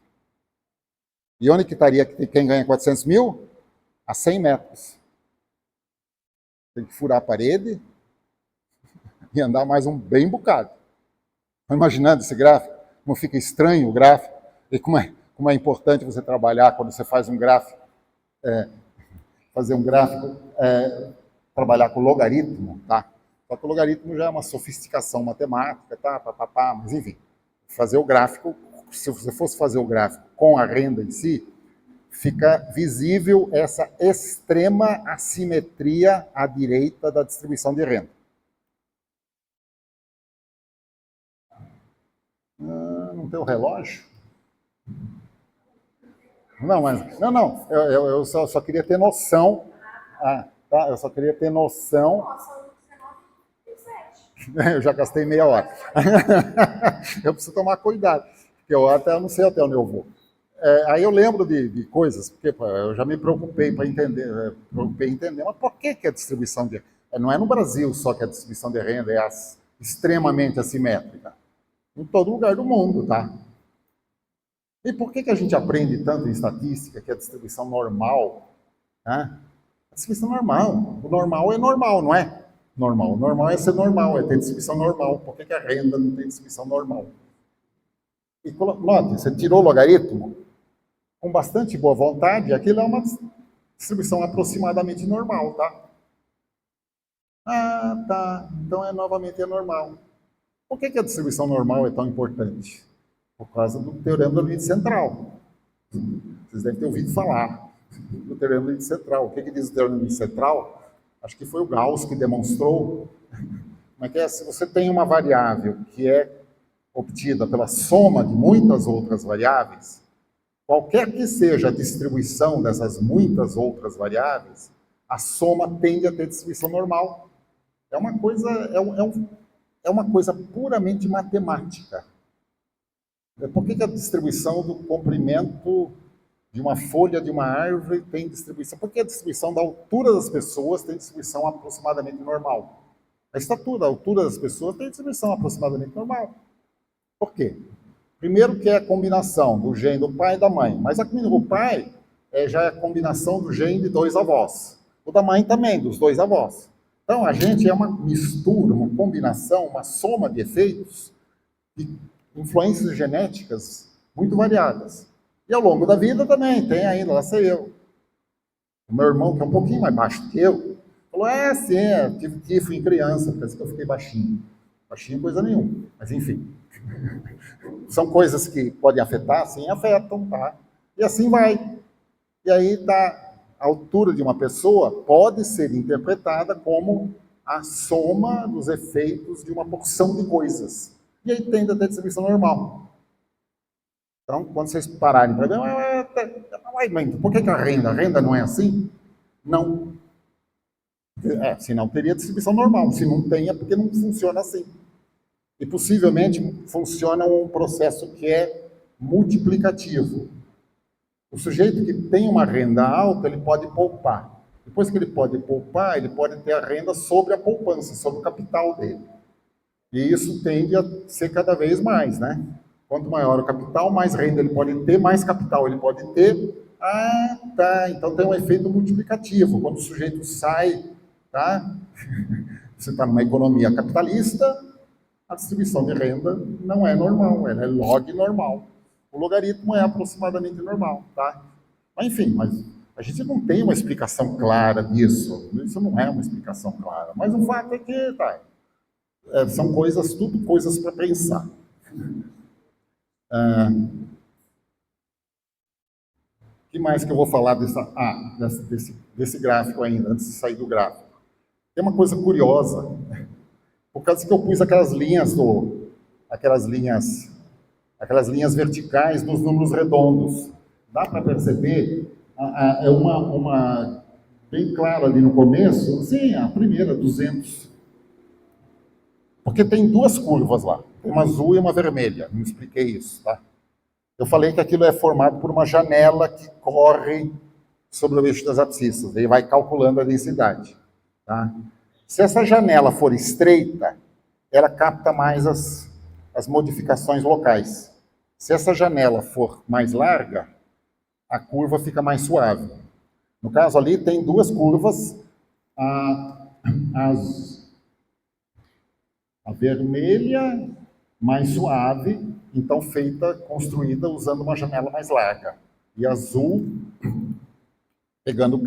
E onde que estaria quem ganha 400 mil? A 100 metros. Tem que furar a parede e andar mais um bem bocado. Estão imaginando esse gráfico? Como fica estranho o gráfico? E como é importante você trabalhar quando você faz um gráfico, trabalhar com logaritmo, tá? Só que o logaritmo já é uma sofisticação matemática, tá? Mas enfim, fazer o gráfico, se você fosse fazer o gráfico com a renda em si, fica visível essa extrema assimetria à direita da distribuição de renda. Não tem o relógio? Não, eu só queria ter noção. Tá, eu só queria ter noção. Eu já gastei meia hora. Eu preciso tomar cuidado, porque eu não sei até onde eu vou. Aí eu lembro de coisas, porque eu já me preocupei para entender, mas por que a distribuição de renda? Não é no Brasil só que a distribuição de renda é extremamente assimétrica. Em todo lugar do mundo, tá? E por que a gente aprende tanto em estatística que a distribuição normal, né? A distribuição normal. O normal é normal, não é? Normal. O normal é ser normal, é ter distribuição normal. Por que a renda não tem distribuição normal? E note, você tirou o logaritmo, com bastante boa vontade, aquilo é uma distribuição aproximadamente normal, tá? Tá. Então novamente é normal. Por que a distribuição normal é tão importante? Por causa do teorema do limite central. Vocês devem ter ouvido falar do teorema do limite central. O que diz o teorema do limite central? Acho que foi o Gauss que demonstrou. Como é que é? Se você tem uma variável que é obtida pela soma de muitas outras variáveis, qualquer que seja a distribuição dessas muitas outras variáveis, a soma tende a ter distribuição normal. É uma coisa puramente matemática. Por que a distribuição do comprimento de uma folha de uma árvore tem distribuição? Porque a distribuição da altura das pessoas tem distribuição aproximadamente normal. A estatura, a altura das pessoas tem distribuição aproximadamente normal. Por quê? Primeiro que é a combinação do gene do pai e da mãe. Mas o pai já é a combinação do gene de dois avós. O da mãe também, dos dois avós. Então, a gente é uma mistura, uma combinação, uma soma de efeitos de influências genéticas muito variadas. E ao longo da vida também, tem ainda, lá sei eu. O meu irmão, que é um pouquinho mais baixo que eu, falou, sim, eu tive tifo em criança, por isso que eu fiquei baixinho. Baixinho coisa nenhuma, mas enfim. São coisas que podem afetar, sim, afetam, tá? E assim vai. E aí tá, a altura de uma pessoa pode ser interpretada como a soma dos efeitos de uma porção de coisas. E aí tende a ter distribuição normal. Então, quando vocês pararem para ver, mas por que a renda não é assim? Não. Senão teria distribuição normal. Se não tem, é porque não funciona assim. E possivelmente funciona um processo que é multiplicativo. O sujeito que tem uma renda alta, ele pode poupar. Depois que ele pode poupar, ele pode ter a renda sobre a poupança, sobre o capital dele. E isso tende a ser cada vez mais, né? Quanto maior o capital, mais renda ele pode ter, mais capital ele pode ter. Tá. Então tem um efeito multiplicativo. Quando o sujeito sai, tá? Você está numa economia capitalista, a distribuição de renda não é normal, ela é log normal. O logaritmo é aproximadamente normal, tá? Mas, enfim, mas a gente não tem uma explicação clara disso. Isso não é uma explicação clara. Mas o fato é que, tá, são tudo coisas para pensar. O que mais que eu vou falar desse gráfico ainda, antes de sair do gráfico? Tem uma coisa curiosa. Por causa que eu pus aquelas linhas verticais nos números redondos. Dá para perceber? É uma bem clara ali no começo. Sim, a primeira, 200. Porque tem duas curvas lá. Tem uma azul e uma vermelha. Não expliquei isso, tá? Eu falei que aquilo é formado por uma janela que corre sobre o eixo das abscissas. Ele vai calculando a densidade, tá? Se essa janela for estreita, ela capta mais as modificações locais. Se essa janela for mais larga, a curva fica mais suave. No caso ali, tem duas curvas, a vermelha mais suave, então construída usando uma janela mais larga. E azul, pegando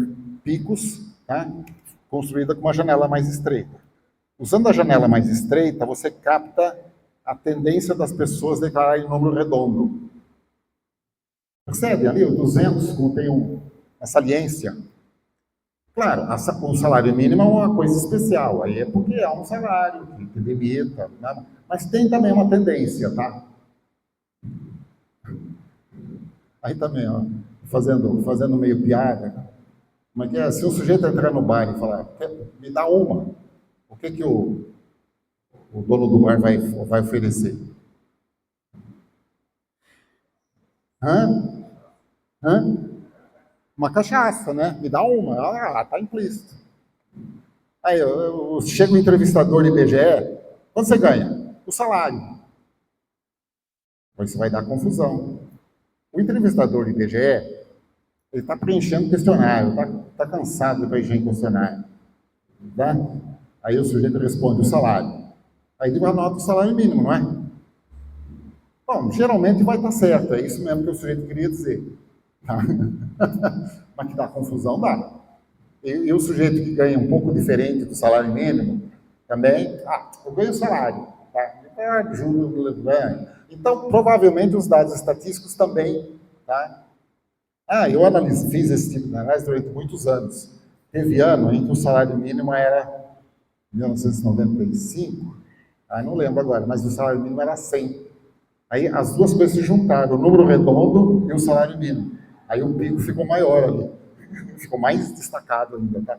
picos, tá? Construída com uma janela mais estreita. Usando a janela mais estreita, você capta a tendência das pessoas declararem número redondo. Percebe ali o 200, como tem uma saliência? Claro, o salário mínimo é uma coisa especial, aí é porque há um salário que limita, né? Mas tem também uma tendência, tá? Aí também, ó, fazendo meio piada, como é que é? Se um sujeito entrar no bar e falar, me dá uma, o que o dono do bar vai oferecer? Hã? Hã? Uma cachaça, né? Me dá uma. Ah, tá implícito. Aí, chega o entrevistador do IBGE, quanto você ganha? O salário. Pois isso vai dar confusão. O entrevistador do IBGE, ele está preenchendo questionário, tá cansado de preencher questionário. Tá? Aí o sujeito responde o salário. Aí ele anota o salário mínimo, não é? Bom, geralmente vai estar certo, é isso mesmo que o sujeito queria dizer. Tá? Mas que dá confusão, dá. E o sujeito que ganha um pouco diferente do salário mínimo, também, eu ganho salário. Tá? Então, provavelmente, os dados estatísticos também. Tá? Eu fiz esse tipo de análise durante muitos anos. Teve ano em que o salário mínimo era 1995, não lembro agora, mas o salário mínimo era 100. Aí as duas coisas se juntaram, o número redondo e o salário mínimo. Aí o pico ficou maior ali, ficou mais destacado ainda. Tá?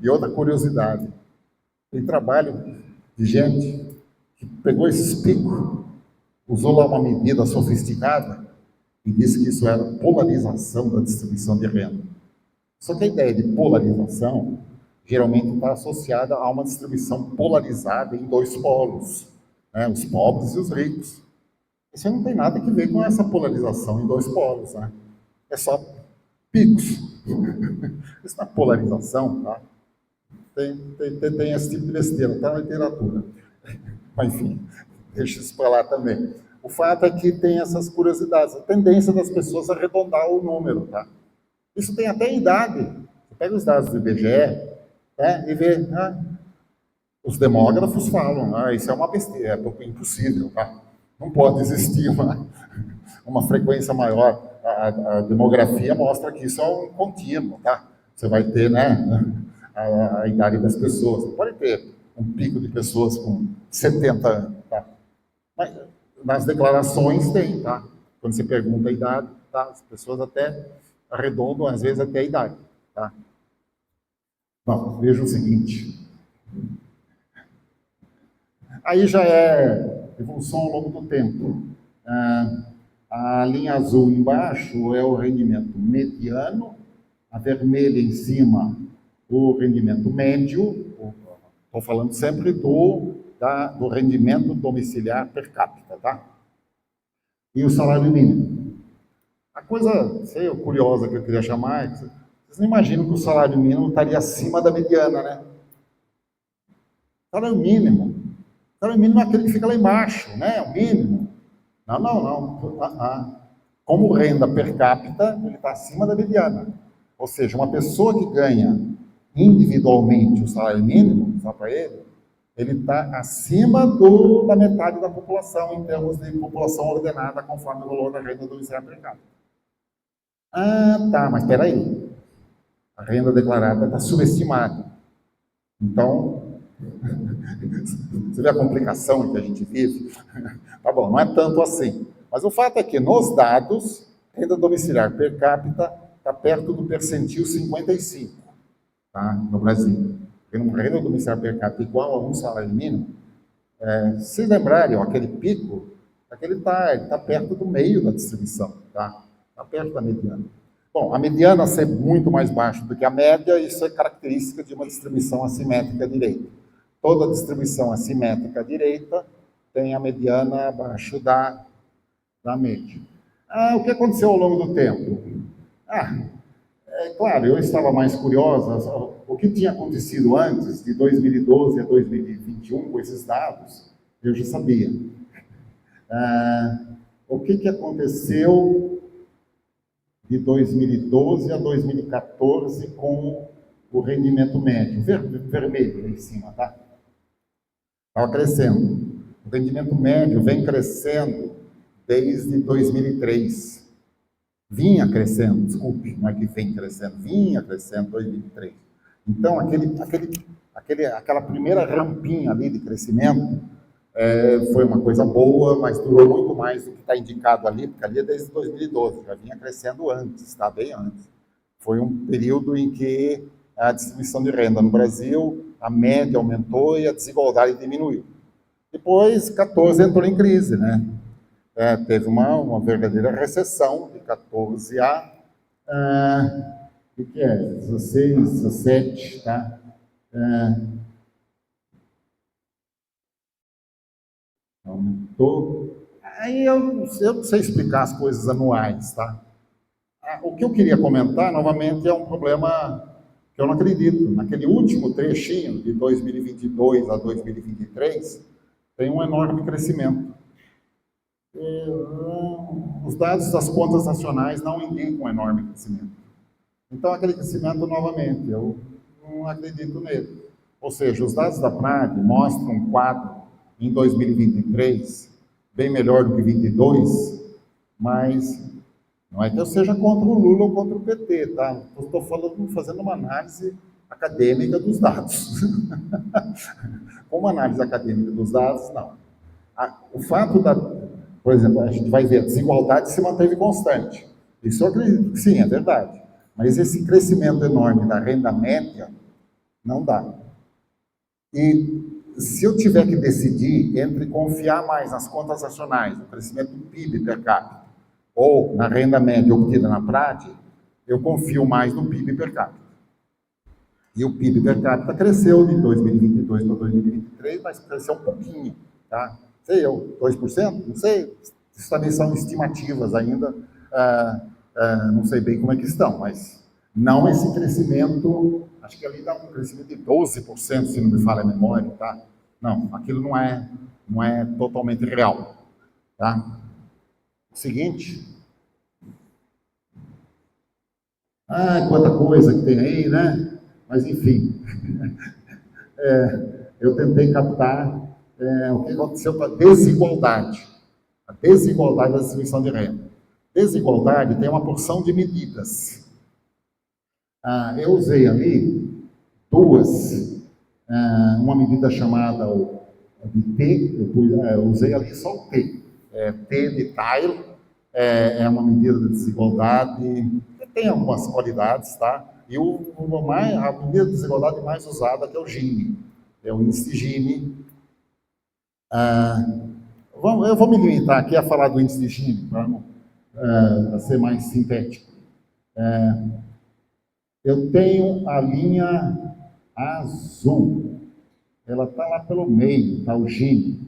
E outra curiosidade, tem trabalho de gente que pegou esses picos, usou lá uma medida sofisticada e disse que isso era polarização da distribuição de renda. Só que a ideia de polarização geralmente está associada a uma distribuição polarizada em dois polos, né? Os pobres e os ricos. Isso não tem nada a ver com essa polarização em dois polos, né? É só picos. Isso não é polarização, tá? Tem esse tipo de besteira, tá na literatura. Mas, enfim, deixa isso para lá também. O fato é que tem essas curiosidades, a tendência das pessoas a arredondar o número, tá? Isso tem até idade. Você pega os dados do IBGE, né, e vê, os demógrafos falam, isso é uma besteira, é impossível, tá? Não pode existir uma frequência maior. A demografia mostra que isso é um contínuo, tá? Você vai ter, né, a idade das pessoas. Você pode ter um pico de pessoas com 70 anos, tá? Mas nas declarações tem, tá? Quando você pergunta a idade, tá? As pessoas até arredondam, às vezes, até a idade, tá? Bom, veja o seguinte. Aí já é evolução ao longo do tempo. A linha azul embaixo é o rendimento mediano, a vermelha em cima o rendimento médio, estou falando sempre do rendimento domiciliar per capita, tá? E o salário mínimo. A coisa curiosa que eu queria chamar é que vocês não imaginam que o salário mínimo estaria acima da mediana, né? Salário mínimo é aquele que fica lá embaixo, né? O mínimo. Não. Como renda per capita, ele está acima da mediana. Ou seja, uma pessoa que ganha individualmente o salário mínimo, só para ele está acima da metade da população, em termos de população ordenada, conforme o valor da renda domiciliar per capita. Tá, mas espera aí. A renda declarada está subestimada. Então, você vê a complicação que a gente vive? Tá bom, não é tanto assim. Mas o fato é que, nos dados, a renda domiciliar per capita está perto do percentil 55, tá? No Brasil. Uma renda domiciliar per capita igual a um salário mínimo, se lembrarem, aquele pico, ele está perto do meio da distribuição, tá? Está perto da mediana. Bom, a mediana ser muito mais baixa do que a média, isso é característica de uma distribuição assimétrica direita. Toda distribuição assimétrica direita tem a mediana abaixo da média. O que aconteceu ao longo do tempo? Claro, eu estava mais curiosa. O que tinha acontecido antes, de 2012 a 2021, com esses dados, eu já sabia. O que aconteceu de 2012 a 2014 com o rendimento médio? Vermelho em cima, tá? Estava crescendo. O rendimento médio vem crescendo desde 2003. Vinha crescendo, desculpe, não é que vem crescendo, vinha crescendo em 2003. Então, aquela primeira rampinha ali de crescimento foi uma coisa boa, mas durou muito mais do que está indicado ali, porque ali é desde 2012, já vinha crescendo antes, está bem antes. Foi um período em que a distribuição de renda no Brasil, a média aumentou e a desigualdade diminuiu. Depois, 14 entrou em crise, né? Teve uma verdadeira recessão de 14 a o que é? 16, 17, tá? Aumentou. Aí eu não sei explicar as coisas anuais, tá? O que eu queria comentar, novamente, é um problema que eu não acredito. Naquele último trechinho, de 2022 a 2023, tem um enorme crescimento. Os dados das contas nacionais não indicam um enorme crescimento. Então, aquele crescimento, novamente, eu não acredito nele. Ou seja, os dados da PNAD mostram um quadro em 2023 bem melhor do que 2022, mas não é que eu seja contra o Lula ou contra o PT, tá? Eu estou fazendo uma análise acadêmica dos dados. Como análise acadêmica dos dados, não. O fato por exemplo, a gente vai ver, a desigualdade se manteve constante. Isso eu acredito que sim, é verdade. Mas esse crescimento enorme da renda média, não dá. E se eu tiver que decidir entre confiar mais nas contas nacionais, no crescimento do PIB per capita, ou na renda média obtida na PRAD, eu confio mais no PIB per capita. E o PIB per capita cresceu de 2022 para 2023, mas cresceu um pouquinho, tá? Sei eu, 2%? Não sei. Isso também são estimativas ainda, não sei bem como é que estão, mas não esse crescimento, acho que ali dá um crescimento de 12%, se não me falha a memória, tá? Não, aquilo não é totalmente real, tá? Seguinte. Quanta coisa que tem aí, né? Mas, enfim, eu tentei captar o que aconteceu com a desigualdade da distribuição de renda. Desigualdade tem uma porção de medidas. Eu usei ali duas, uma medida chamada de T, eu usei ali só o T. T de tile, é uma medida de desigualdade, que tem algumas qualidades, tá? E a medida de desigualdade mais usada que é o Gini, é o índice de Gini. Eu vou me limitar aqui a falar do índice de Gini, para ser mais sintético. Eu tenho a linha azul, ela está lá pelo meio, está o Gini,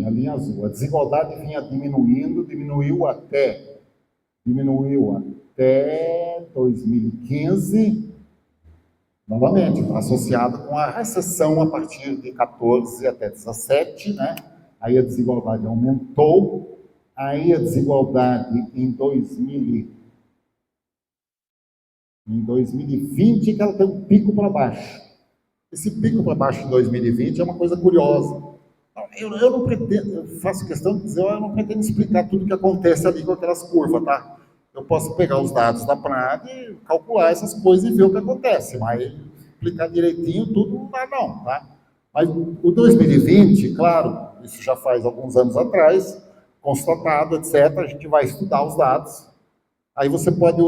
a linha azul. A desigualdade vinha diminuindo, diminuiu até 2015, novamente, associado com a recessão a partir de 14 até 17, né? Aí a desigualdade aumentou, aí a desigualdade em 2020, que ela tem um pico para baixo. Esse pico para baixo em 2020 é uma coisa curiosa. Eu não pretendo, eu faço questão de dizer, eu não pretendo explicar tudo o que acontece ali com aquelas curvas, tá? Eu posso pegar os dados da PNAD e calcular essas coisas e ver o que acontece, mas explicar direitinho tudo não dá não, tá? Mas o 2020, claro, isso já faz alguns anos atrás, constatado, etc., a gente vai estudar os dados. Aí você pode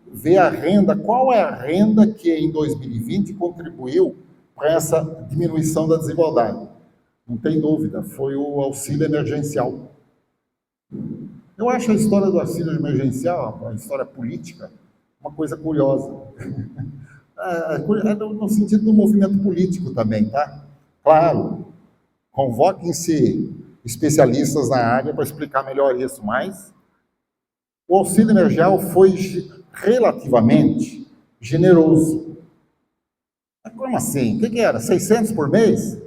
ver a renda, qual é a renda que em 2020 contribuiu para essa diminuição da desigualdade. Não tem dúvida, foi o auxílio emergencial. Eu acho a história do auxílio emergencial, a história política, uma coisa curiosa. No sentido do movimento político também, tá? Claro, convoquem-se especialistas na área para explicar melhor isso, mas o auxílio emergencial foi relativamente generoso. Mas como assim? O que era? 600 por mês?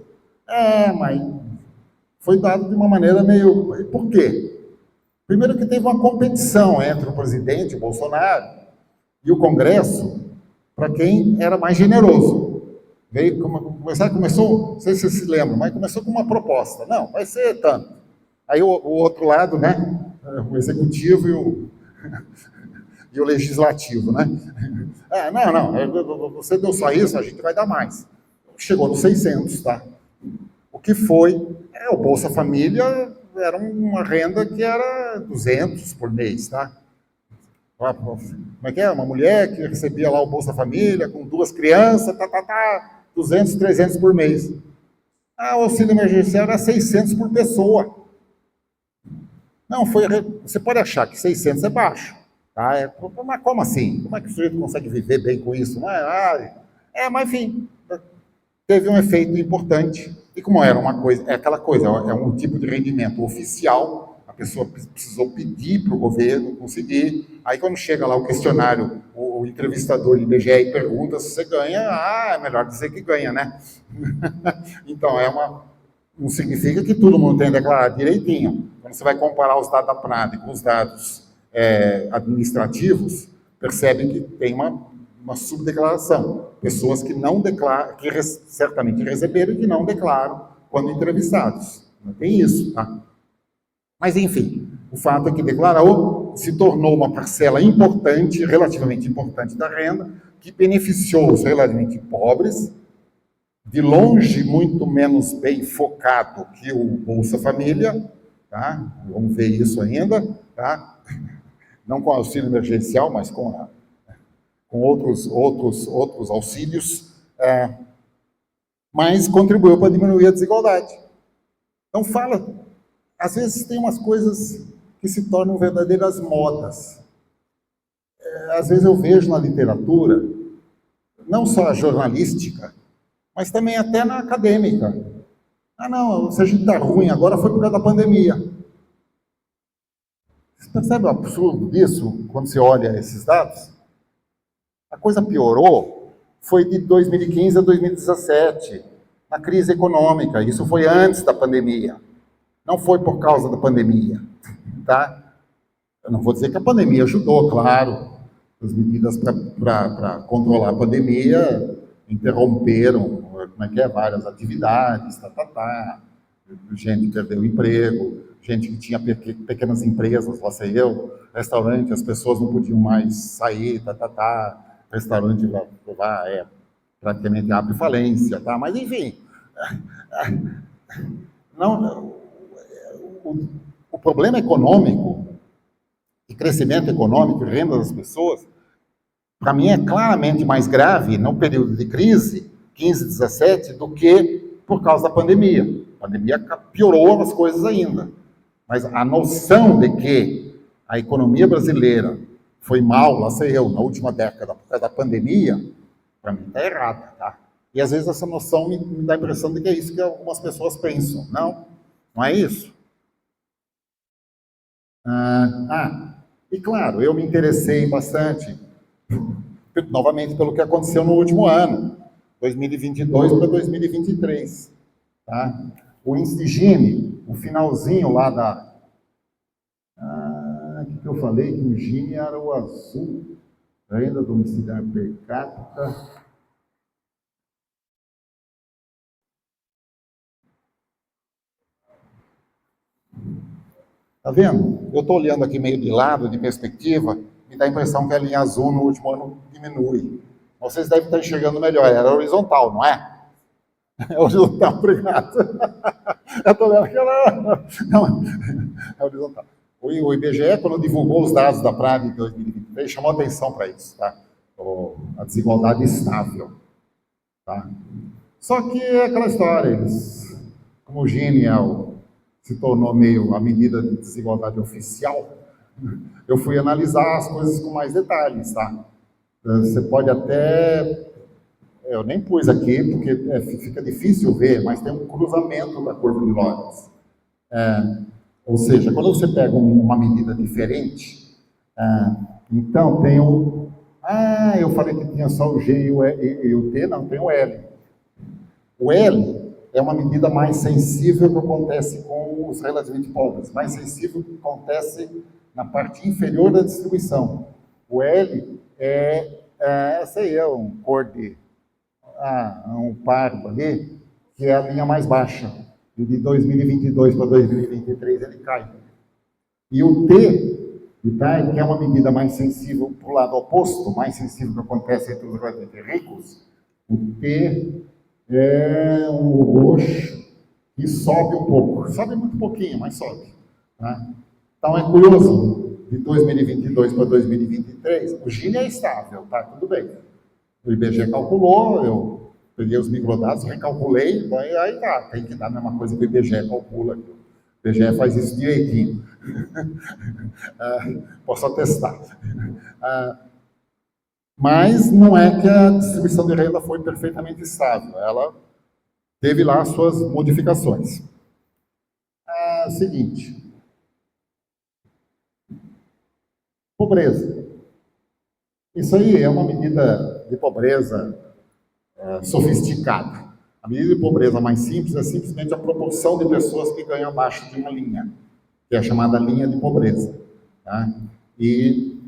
Mas foi dado de uma maneira meio... Por quê? Primeiro que teve uma competição entre o presidente, o Bolsonaro, e o Congresso, para quem era mais generoso. Começou, não sei se vocês se lembram, mas começou com uma proposta. Não, vai ser tanto. Aí o outro lado, né, o executivo e o legislativo, né? Não, você deu só isso, a gente vai dar mais. Chegou nos 600, tá? O que foi? O Bolsa Família era uma renda que era 200 por mês, tá? Como é que é? Uma mulher que recebia lá o Bolsa Família com 2 crianças, 200, 300 por mês. O auxílio emergencial era 600 por pessoa. Não, você pode achar que 600 é baixo, tá? Mas como assim? Como é que o sujeito consegue viver bem com isso? Mas enfim, teve um efeito importante. E como era uma coisa, é aquela coisa, é um tipo de rendimento oficial, a pessoa precisou pedir para o governo conseguir. Aí quando chega lá o questionário, o entrevistador do IBGE e pergunta se você ganha, é melhor dizer que ganha, né? Então, não significa que todo mundo tenha declarado direitinho. Quando você vai comparar os dados da PNAD com os dados administrativos, percebe que tem uma subdeclaração. Pessoas que não declaram, que certamente receberam e que não declaram quando entrevistados. Não tem isso, tá? Mas, enfim, o fato é que declarou, se tornou uma parcela importante, relativamente importante da renda, que beneficiou os relativamente pobres, de longe muito menos bem focado que o Bolsa Família, tá? Vamos ver isso ainda, tá? Não com auxílio emergencial, mas com outros auxílios, mas contribuiu para diminuir a desigualdade. Então às vezes tem umas coisas que se tornam verdadeiras modas. Às vezes eu vejo na literatura, não só a jornalística, mas também até na acadêmica. Não, se a gente está ruim agora foi por causa da pandemia. Você percebe o absurdo disso quando você olha esses dados? A coisa piorou, foi de 2015 a 2017, na crise econômica. Isso foi antes da pandemia. Não foi por causa da pandemia, tá? Eu não vou dizer que a pandemia ajudou, claro. As medidas para controlar a pandemia interromperam, várias atividades, gente perdeu o emprego, gente que tinha pequenas empresas, lá sei eu, restaurante, as pessoas não podiam mais sair, restaurante praticamente abre falência, tá? Mas enfim, o problema econômico, e crescimento econômico e renda das pessoas, para mim é claramente mais grave no período de crise, 15, 17, do que por causa da pandemia. A pandemia piorou as coisas ainda. Mas a noção de que a economia brasileira foi mal, lá sei eu, na última década, por causa da pandemia, para mim está errada, tá? E às vezes essa noção me dá a impressão de que é isso que algumas pessoas pensam. Não é isso. E claro, eu me interessei bastante, novamente, pelo que aconteceu no último ano, 2022 para 2023. Tá? O índice de Gini, o finalzinho lá da... o que eu falei? Que o Gini era o azul, renda domiciliar per capita. Tá vendo? Eu estou olhando aqui meio de lado, de perspectiva, me dá a impressão que a linha azul no último ano diminui. Vocês devem estar enxergando melhor, era horizontal, não é? É horizontal, obrigado. Eu estou olhando aquela... Não, é horizontal. O IBGE, quando divulgou os dados da PRAD de 2023, chamou atenção para isso, tá? A desigualdade estável. Tá? Só que é aquela história, como o Gini se tornou meio a medida de desigualdade oficial, eu fui analisar as coisas com mais detalhes, tá? Você pode até... Eu nem pus aqui, porque fica difícil ver, mas tem um cruzamento da curva de Lorentz. Ou seja, quando você pega uma medida diferente, então tem o... eu falei que tinha só o G e o T, não, tem o L. O L é uma medida mais sensível que acontece com os relativamente pobres, mais sensível que acontece na parte inferior da distribuição. O L é um cor de... um pardo ali, que é a linha mais baixa. E de 2022 para 2023 ele cai. E o T, que é uma medida mais sensível para o lado oposto, mais sensível que acontece entre os relativamente ricos, o T é um roxo que sobe um pouco. Sobe muito pouquinho, mas sobe. Tá? Então é curioso, de 2022 para 2023, o Gini é estável, tá? Tudo bem. O IBGE calculou, eu peguei os microdados, recalculei, aí tá, tem que dar a mesma coisa que o IBGE calcula. O IBGE faz isso direitinho. Posso atestar. Mas não é que a distribuição de renda foi perfeitamente estável, ela teve lá as suas modificações. Seguinte. Pobreza. Isso aí é uma medida de pobreza sofisticada. A medida de pobreza mais simples é simplesmente a proporção de pessoas que ganham abaixo de uma linha, que é a chamada linha de pobreza. Tá? E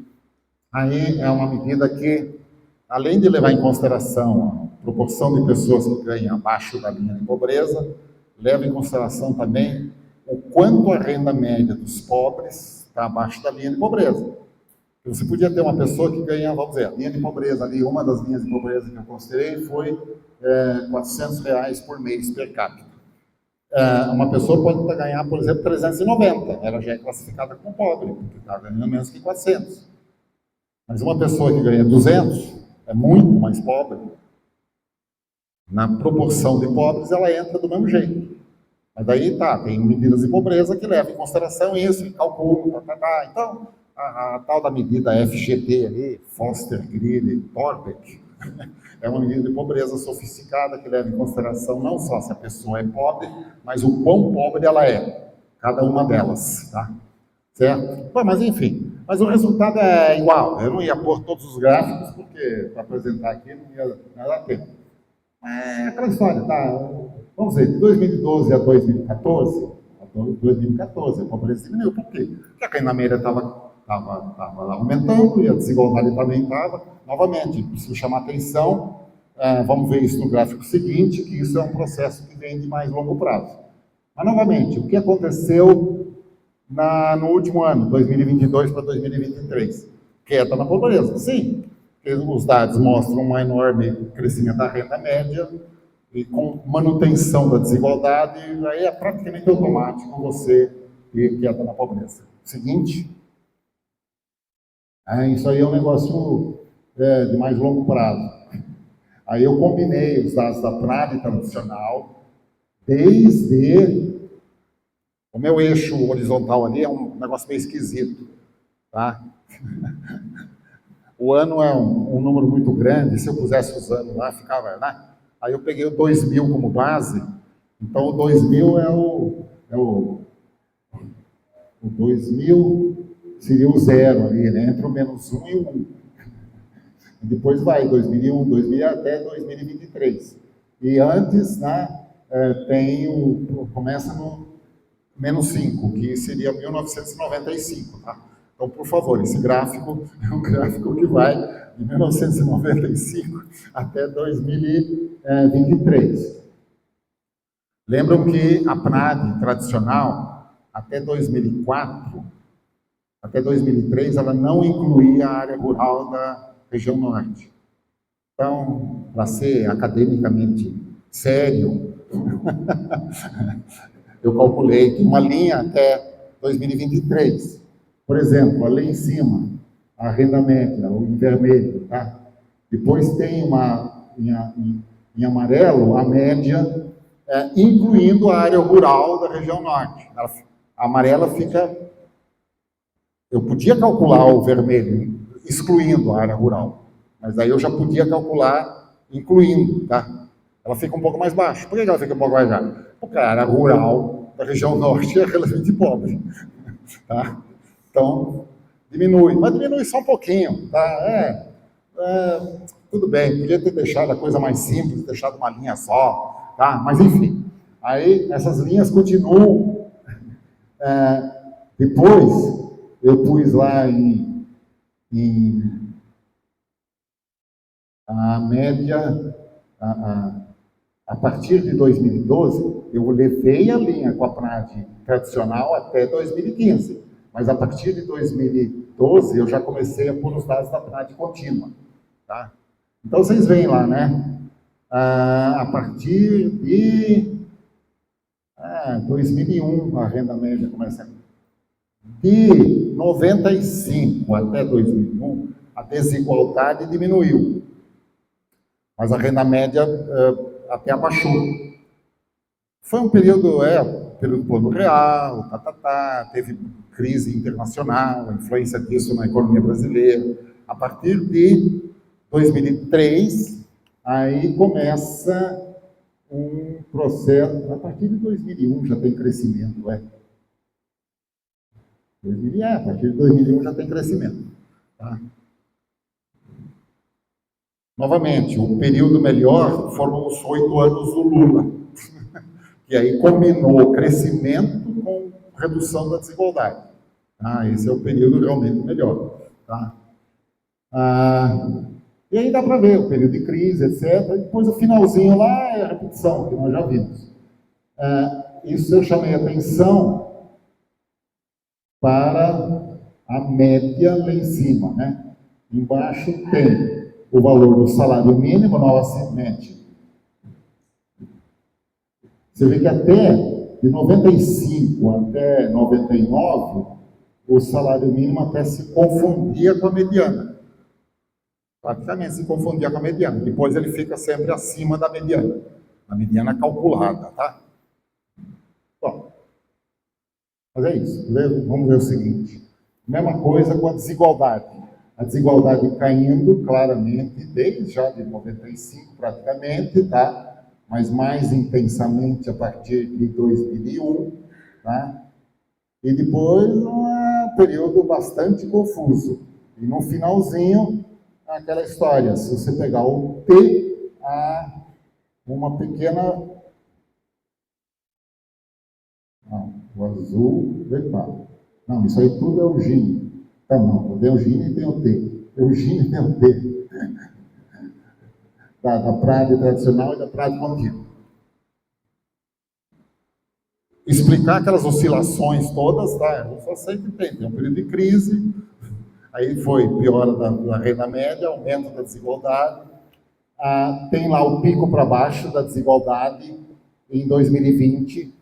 aí é uma medida que, além de levar em consideração a proporção de pessoas que ganham abaixo da linha de pobreza, leva em consideração também o quanto a renda média dos pobres está abaixo da linha de pobreza. Você podia ter uma pessoa que ganha, vamos dizer, a linha de pobreza ali, uma das linhas de pobreza que eu considerei foi R$400 por mês per capita. Uma pessoa pode ganhar, por exemplo, 390, ela já é classificada como pobre, porque está ganhando menos que 400. Mas uma pessoa que ganha 200 é muito mais pobre. Na proporção de pobres, ela entra do mesmo jeito. Mas daí tem medidas de pobreza que levam em consideração isso, e calculam, Então, a tal da medida FGT ali, Foster, Greeley, Torbeck, é uma medida de pobreza sofisticada que leva em consideração não só se a pessoa é pobre, mas o quão pobre ela é, cada uma delas, tá? Certo? Bom, mas enfim, mas o resultado é igual. Eu não ia pôr todos os gráficos, porque para apresentar aqui não ia dar tempo. É aquela história, tá? Vamos ver, de 2012 a 2014, a pobreza diminuiu. Por quê? Porque a renda média estava aumentando e a desigualdade também estava. Novamente, preciso chamar atenção, vamos ver isso no gráfico seguinte, que isso é um processo que vem de mais longo prazo. Mas, novamente, o que aconteceu no último ano, 2022 para 2023? Queda na pobreza, sim. Os dados mostram um enorme crescimento da renda média e com manutenção da desigualdade, aí é praticamente automático você ter queda na pobreza. Seguinte. Isso aí é um negócio de mais longo prazo. Aí eu combinei os dados da PNAD tradicional, desde... O meu eixo horizontal ali é um negócio meio esquisito, tá? O ano é um número muito grande, se eu pusesse os anos lá, ficava... Né? Aí eu peguei o 2000 como base, então o 2000 o 2000 seria o zero ali, né? Entre o menos 1 e o 1. Depois vai 2001, 2000 até 2023. E antes, né, começa no menos 5, que seria 1995, tá? Então, por favor, esse gráfico é um gráfico que vai de 1995 até 2023. Lembram que a PNAD tradicional, até 2004, até 2003, ela não incluía a área rural da região norte. Então, para ser academicamente sério, eu calculei que uma linha até 2023. Por exemplo, ali em cima, a renda média, o em vermelho, tá? Depois tem em amarelo, a média, incluindo a área rural da região norte. A amarela fica... Eu podia calcular o vermelho, excluindo a área rural, Mas aí eu já podia calcular incluindo, tá? Ela fica um pouco mais baixa. Por que ela fica um pouco mais baixa? Porque a área rural da região norte é relativamente pobre, tá? Então, diminui, mas diminui só um pouquinho, tá? Tudo bem, podia ter deixado a coisa mais simples, deixado uma linha só, tá? Mas enfim, aí essas linhas continuam. Depois, eu pus lá em a média, a partir de 2012, eu levei a linha com a PNAD tradicional até 2015, mas a partir de 2012 eu já comecei a pôr os dados da PNAD contínua, tá? Então vocês veem lá, né? A partir de 2001 a renda média começa. De 95 até 2001, a desigualdade diminuiu, mas a renda média até abaixou. Foi um período, período do Plano Real, teve crise internacional, a influência disso na economia brasileira. A partir de 2003, aí começa um processo, a partir de 2001 já tem crescimento, a partir de 2001 já tem crescimento. Tá? Novamente, o período melhor foram os 8 anos do Lula, que aí combinou crescimento com redução da desigualdade. Tá? Esse é o período realmente melhor. Tá? E aí dá para ver o período de crise, etc. E depois o finalzinho lá é a repetição, que nós já vimos. Isso eu chamei atenção para a média lá em cima, né? Embaixo tem o valor do salário mínimo, novamente. Você vê que até de 95 até 99, o salário mínimo até se confundia com a mediana. Praticamente se confundia com a mediana. Depois ele fica sempre acima da mediana. A mediana calculada, tá? Bom, mas é isso. Vamos ver o seguinte. Mesma coisa com a desigualdade. A desigualdade caindo claramente, desde já de 95 praticamente, tá? Mas mais intensamente a partir de 2001, tá? E depois um período bastante confuso. E no finalzinho, aquela história, se você pegar o T, uma pequena... o azul, não, isso aí tudo é Eugênio. Tá, não, o Eugênio tem o T. Eugênio tem o T. Da PNAD tradicional e da PNAD contínua. Explicar aquelas oscilações todas, tá? Eu só sei que tem um período de crise, aí foi piora da renda média, aumento da desigualdade, tem lá o pico para baixo da desigualdade em 2020,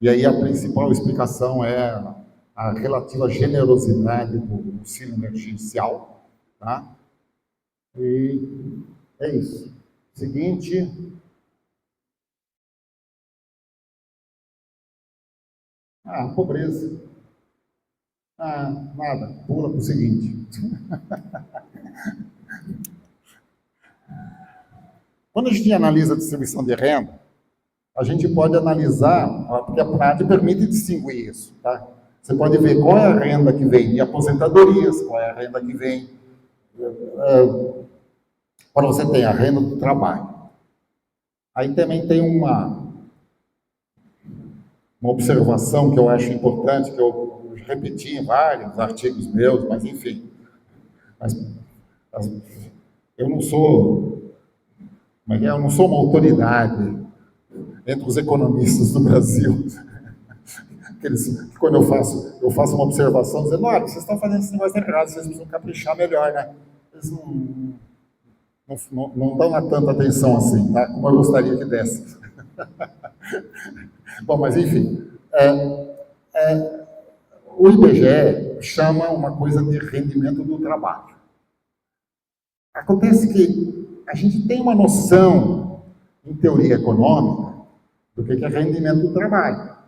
e aí a principal explicação é a relativa generosidade do auxílio emergencial, tá? E é isso. Seguinte. Pobreza. Nada. Pula para o seguinte. Quando a gente analisa a distribuição de renda, a gente pode analisar, porque a PNAD permite distinguir isso, tá? Você pode ver qual é a renda que vem de aposentadorias, qual é a renda que vem... Quando você tem a renda do trabalho. Aí também tem uma observação que eu acho importante, que eu repeti em vários artigos meus, mas enfim. Eu não sou... Eu não sou uma autoridade entre os economistas do Brasil. Quando eu faço uma observação, dizendo, olha, vocês estão fazendo esse negócio errado, vocês precisam caprichar melhor, né? Eles não dão tanta atenção assim, tá? Como eu gostaria que desse. Bom, mas enfim, o IBGE chama uma coisa de rendimento do trabalho. Acontece que a gente tem uma noção, em teoria econômica, do que é rendimento do trabalho.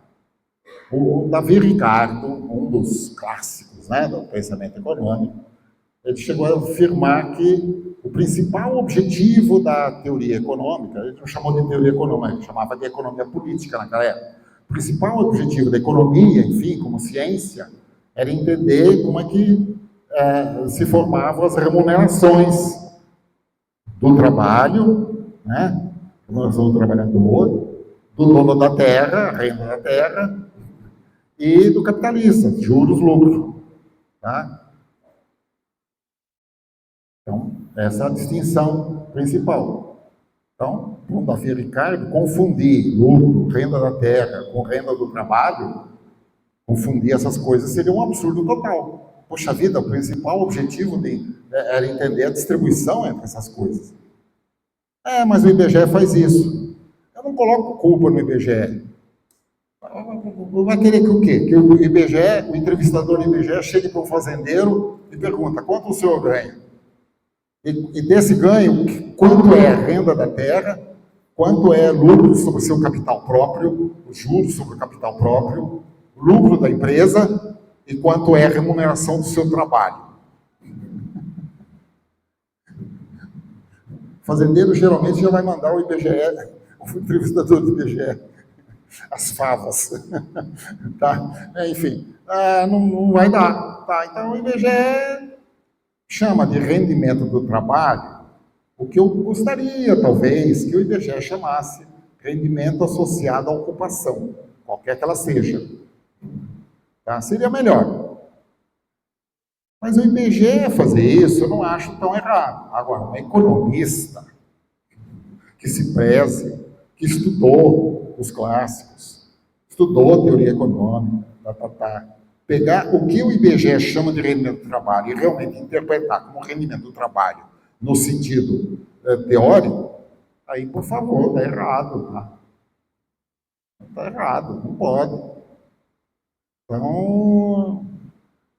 O Davi Ricardo, um dos clássicos, né, do pensamento econômico, ele chegou a afirmar que o principal objetivo da teoria econômica, ele não chamou de teoria econômica, ele chamava de economia política naquela época. O principal objetivo da economia, enfim, como ciência, era entender como é que se formavam as remunerações do trabalho, né? Remuneração do trabalhador, do dono da terra, a renda da terra, e do capitalista, juros, lucro. Tá? Então, essa é a distinção principal. Então, para Davi Ricardo, confundir lucro, renda da terra com renda do trabalho, confundir essas coisas seria um absurdo total. Poxa vida, o principal objetivo era entender a distribuição entre essas coisas. Mas o IBGE faz isso. Eu não coloco culpa no IBGE. Vai querer que o quê? Que o IBGE, o entrevistador do IBGE, chegue para um fazendeiro e pergunta: quanto o senhor ganha? E desse ganho, quanto é a renda da terra, quanto é lucro sobre o seu capital próprio, os juros sobre o capital próprio, o lucro da empresa e quanto é a remuneração do seu trabalho. O fazendeiro geralmente já vai mandar o IBGE, o entrevistador do IBGE, as favas. Tá? Enfim, não vai dar. Tá? Então o IBGE chama de rendimento do trabalho o que eu gostaria, talvez, que o IBGE chamasse rendimento associado à ocupação, qualquer que ela seja. Tá? Seria melhor. Mas o IBGE fazer isso eu não acho tão errado. Agora, um economista que se preze, que estudou os clássicos, estudou teoria econômica, pegar o que o IBGE chama de rendimento do trabalho e realmente interpretar como rendimento do trabalho no sentido teórico, aí, por favor, está errado. Tá? Está errado, não pode. Então,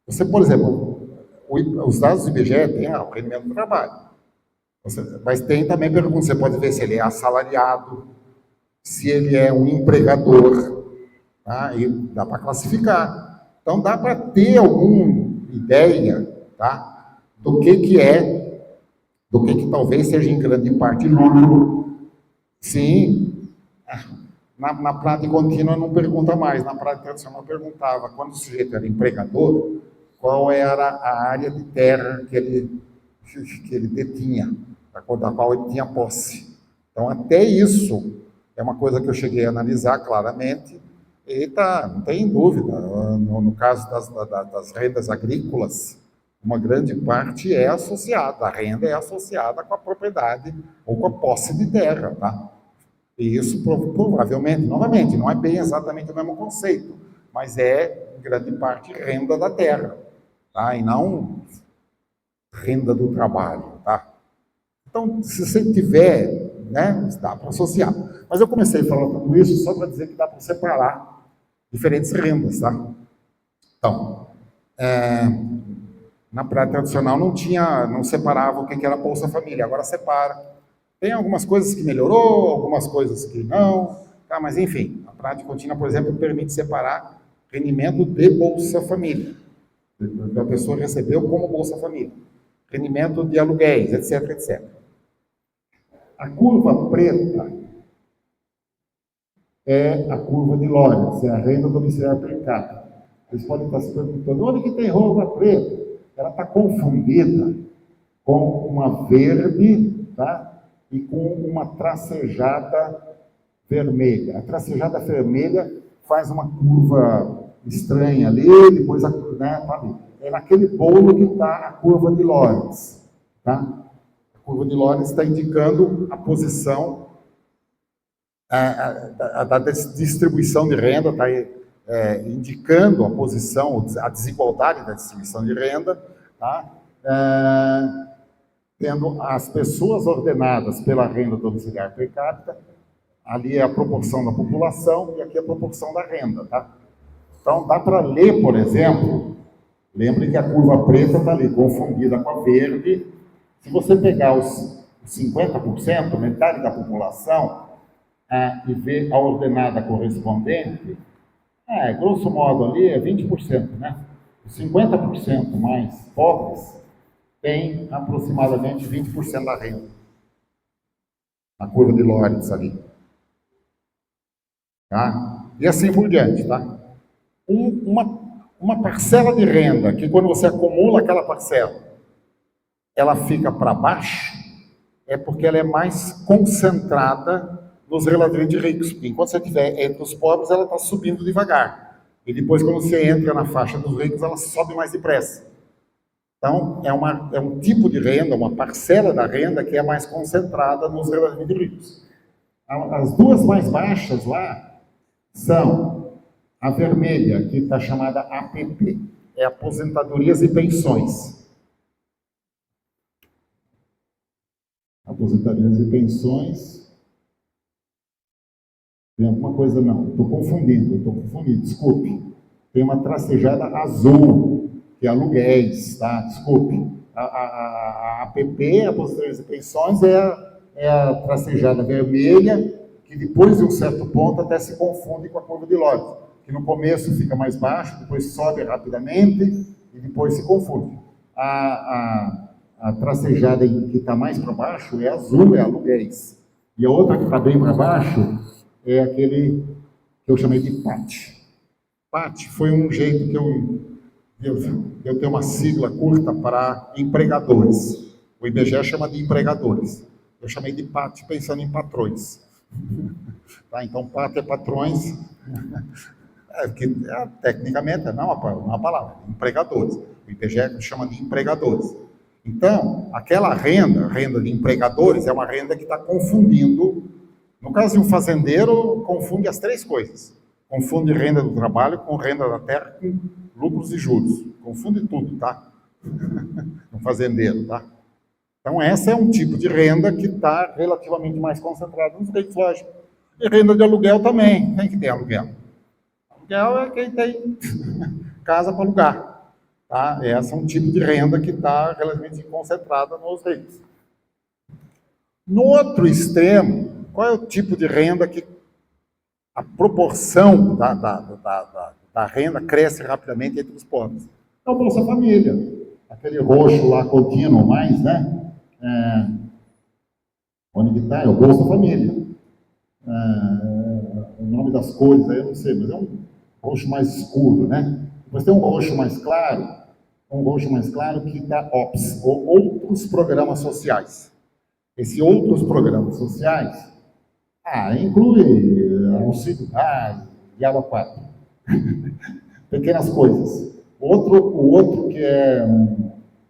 você, por exemplo, os dados do IBGE têm o rendimento do trabalho. Mas tem também pergunta, você pode ver se ele é assalariado, se ele é um empregador, tá? E dá para classificar. Então, dá para ter alguma ideia, tá? Do que talvez seja em grande parte lucro. Sim, na prática contínua não pergunta mais, na prática tradicional perguntava, quando o sujeito era empregador, qual era a área de terra que ele detinha, da qual ele tinha posse. Então, até isso é uma coisa que eu cheguei a analisar claramente. E não tem dúvida, no caso das rendas agrícolas, uma grande parte é associada, a renda é associada com a propriedade ou com a posse de terra, tá? E isso provavelmente, novamente, não é bem exatamente o mesmo conceito, mas é, em grande parte, renda da terra, tá? E não renda do trabalho, tá? Então, se você tiver, né, dá para associar. Mas eu comecei a falar tudo isso só para dizer que dá para separar diferentes rendas, tá? Então, na prática tradicional não separava o que era Bolsa Família, agora separa. Tem algumas coisas que melhorou, algumas coisas que não, tá? Mas enfim, a prática contínua, por exemplo, permite separar rendimento de Bolsa Família, que a pessoa recebeu como Bolsa Família, rendimento de aluguéis, etc, etc. A curva preta é a curva de Lorenz, é a renda domiciliar per capita. Vocês podem estar se perguntando, onde que tem curva preta? Ela está confundida com uma verde, tá? E com uma tracejada vermelha. A tracejada vermelha faz uma curva estranha ali, depois tá ali. É naquele bolo que está a curva de Lorenz, tá? A curva de Lorenz está indicando a posição da distribuição de renda, está indicando a posição, a desigualdade da distribuição de renda, tá? Tendo as pessoas ordenadas pela renda domiciliar per capita, ali é a proporção da população e aqui é a proporção da renda, tá? Então, dá para ler, por exemplo, lembre que a curva preta está ali, confundida com a verde. Se você pegar os 50%, metade da população, e ver a ordenada correspondente, grosso modo ali é 20%, né? Os 50% mais pobres tem aproximadamente 20% da renda. A curva de Lorenz ali. Tá? E assim por diante, tá? Uma parcela de renda, que quando você acumula aquela parcela, ela fica para baixo, é porque ela é mais concentrada nos relativamente ricos. Enquanto você estiver entre os pobres, ela está subindo devagar. E depois, quando você entra na faixa dos ricos, ela sobe mais depressa. Então, é um tipo de renda, uma parcela da renda que é mais concentrada nos relativamente ricos. As duas mais baixas lá são a vermelha, que está chamada APP, é Aposentadorias e Pensões. Aposentadorias e Pensões. Tem alguma coisa, não, estou confundindo, desculpe. Tem uma tracejada azul, que é aluguéis, tá? Desculpe. A APP, Aposentadorias e Pensões, é a tracejada vermelha, que depois de um certo ponto até se confunde com a curva de Lorenz, que no começo fica mais baixo, depois sobe rapidamente e depois se confunde. A tracejada que está mais para baixo é azul, é aluguéis. E a outra que está bem para baixo é aquele que eu chamei de PAT. PAT foi um jeito que eu tenho uma sigla curta para empregadores. O IBGE chama de empregadores. Eu chamei de PAT pensando em patrões. Tá? Então, PAT é patrões, tecnicamente não é uma palavra, empregadores. O IBGE chama de empregadores. Então, aquela renda de empregadores, é uma renda que está confundindo. No caso de um fazendeiro, confunde as três coisas. Confunde renda do trabalho com renda da terra, com lucros e juros. Confunde tudo, tá? Um fazendeiro, tá? Então, essa é um tipo de renda que está relativamente mais concentrada nos ricos, lógico. E renda de aluguel também. Quem que tem aluguel? Aluguel é quem tem casa para alugar. Tá? Esse é um tipo de renda que está relativamente concentrada nos ricos. No outro extremo, qual é o tipo de renda que a proporção da renda cresce rapidamente entre os pobres? É o Bolsa Família. Aquele roxo lá contínuo mais, né? Onde que está? É o Bolsa Família. O nome das cores aí eu não sei, mas é um roxo mais escuro, né? Depois tem um roxo mais claro que dá OPS, ou Outros Programas Sociais. Esses outros programas sociais, inclui auxílio base, diabo 4. Pequenas coisas. O outro que é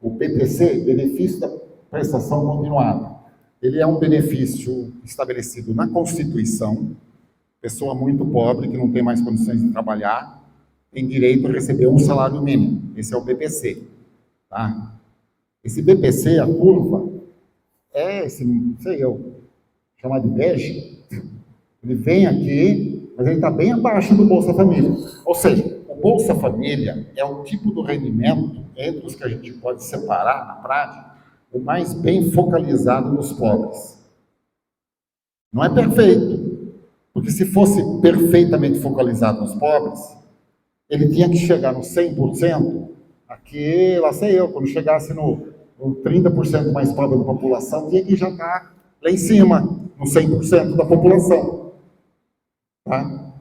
o BPC, Benefício da Prestação Continuada. Ele é um benefício estabelecido na Constituição. Pessoa muito pobre, que não tem mais condições de trabalhar, tem direito a receber um salário mínimo. Esse é o BPC. Tá? Esse BPC, a curva, chamar de bege, ele vem aqui, mas ele está bem abaixo do Bolsa Família. Ou seja, o Bolsa Família é um tipo do rendimento, entre os que a gente pode separar na prática, o mais bem focalizado nos pobres. Não é perfeito, porque se fosse perfeitamente focalizado nos pobres, ele tinha que chegar no 100%, aqui, lá sei eu, quando chegasse no 30% mais pobre da população, tinha que já estar lá em cima, no 100% da população. Tá?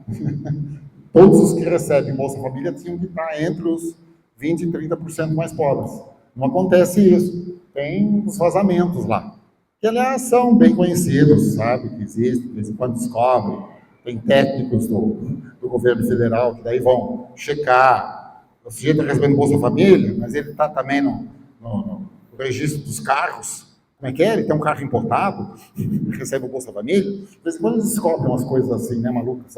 Todos os que recebem Bolsa Família tinham que estar entre os 20% e 30% mais pobres. Não acontece isso. Tem os vazamentos lá, que, aliás, são bem conhecidos, sabe, que existem, de vez em quando descobrem. Tem técnicos do governo federal que daí vão checar. O sujeito está recebendo Bolsa Família, mas ele está também no registro dos carros. Como é que é? Ele tem um carro importado, recebe o Bolsa Família. De vez em quando eles descobrem umas coisas assim, né, malucas,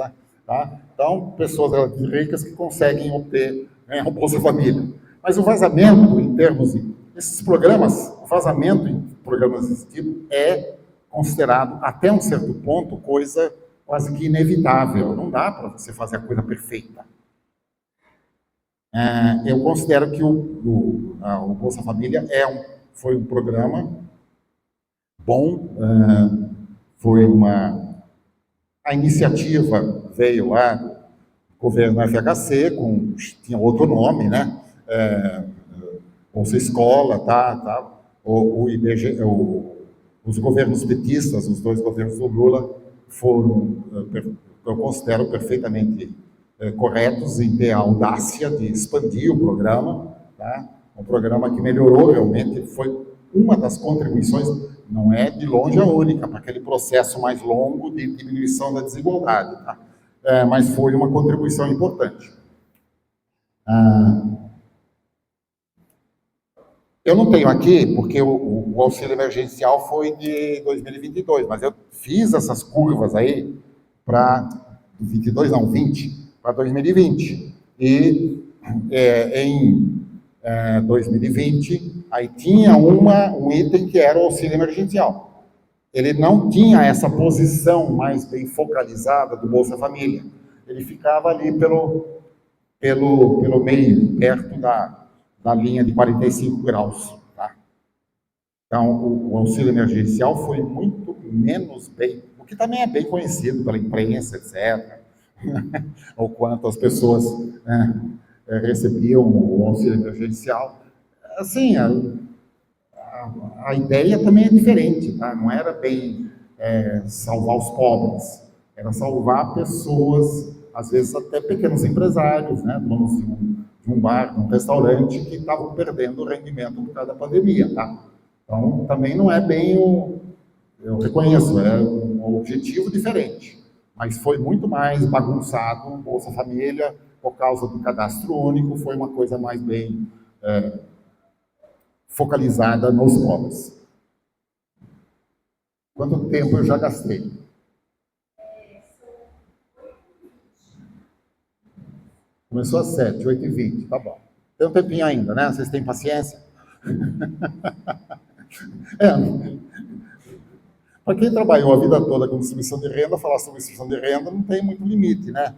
tá? Então, pessoas ricas que conseguem obter o Bolsa Família. Mas o vazamento, em termos de esses programas, o vazamento em programas desse tipo é considerado, até um certo ponto, coisa quase que inevitável. Não dá para você fazer a coisa perfeita. Eu considero que o Bolsa Família foi um programa bom, a iniciativa veio lá do governo FHC, tinha outro nome, né? Bolsa Escola, tá? O IBGE, os governos petistas, os dois governos do Lula, foram, eu considero, perfeitamente corretos em ter a audácia de expandir o programa, tá? Um programa que melhorou realmente, foi uma das contribuições, não é de longe a única, para aquele processo mais longo de diminuição da desigualdade, tá? Mas foi uma contribuição importante. Eu não tenho aqui, porque o auxílio emergencial foi de 2022, mas eu fiz essas curvas aí para 22, não, 20, para 2020. E em 2020, aí tinha um item que era o auxílio emergencial. Ele não tinha essa posição mais bem focalizada do Bolsa Família. Ele ficava ali pelo meio, perto da linha de 45 graus. Tá? Então, o auxílio emergencial foi muito menos bem, o que também é bem conhecido pela imprensa, etc., o quanto as pessoas recebiam o auxílio emergencial. Assim, a ideia também é diferente, tá? Não era bem salvar os pobres, era salvar pessoas, às vezes até pequenos empresários, né? Donos de um bar, de um restaurante, que estavam perdendo o rendimento por causa da pandemia, tá? Então, também não é bem eu reconheço, é um objetivo diferente, mas foi muito mais bagunçado o Bolsa Família por causa do cadastro único, foi uma coisa mais bem focalizada nos pobres. Quanto tempo eu já gastei? Começou às 7, 8h20, tá bom. Tem um tempinho ainda, né? Vocês têm paciência? Para quem trabalhou a vida toda com distribuição de renda, falar sobre distribuição de renda não tem muito limite, né?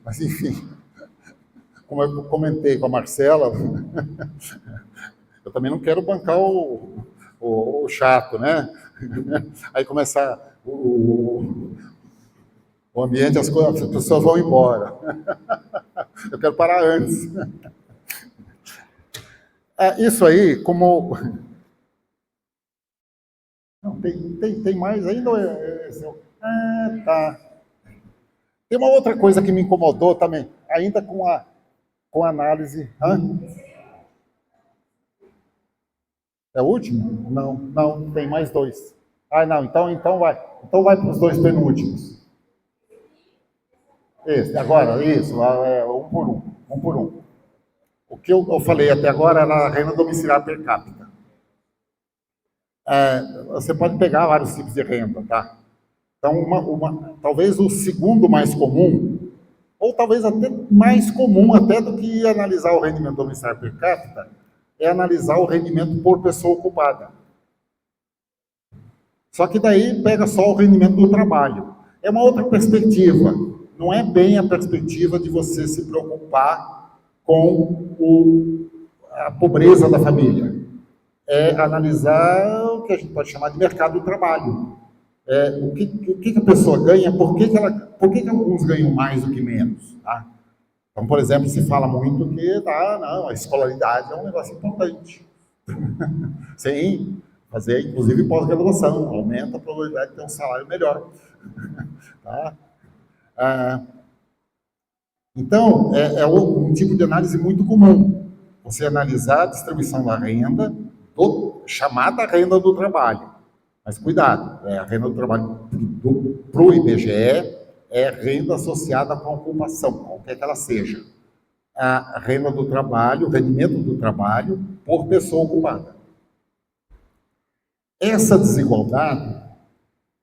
Mas, enfim, como eu comentei com a Marcela, eu também não quero bancar o chato, né? Aí começar o ambiente, as pessoas vão embora. Eu quero parar antes. Isso aí, como... Não, tem mais ainda? Tá. Tem uma outra coisa que me incomodou também, ainda com a análise... É o último? Não, tem mais dois. Não, então vai. Então vai para os dois penúltimos. Agora, isso, um por um. O que eu falei até agora era a renda domiciliar per capita. Você pode pegar vários tipos de renda, tá? Então, talvez o segundo mais comum, ou talvez até mais comum até do que analisar o rendimento domiciliar per capita, é analisar o rendimento por pessoa ocupada. Só que daí pega só o rendimento do trabalho. É uma outra perspectiva. Não é bem a perspectiva de você se preocupar com a pobreza da família. É analisar o que a gente pode chamar de mercado do trabalho. O que a pessoa ganha, por que alguns ganham mais do que menos. Tá? Então, por exemplo, se fala muito que a escolaridade é um negócio importante. Sim, fazer inclusive pós-graduação, aumenta a probabilidade de ter um salário melhor. Tá? Então, é um tipo de análise muito comum. Você analisar a distribuição da renda, chamada renda do trabalho. Mas cuidado, a renda do trabalho para o IBGE é renda associada com a ocupação, qualquer que ela seja. A renda do trabalho, o rendimento do trabalho por pessoa ocupada. Essa desigualdade,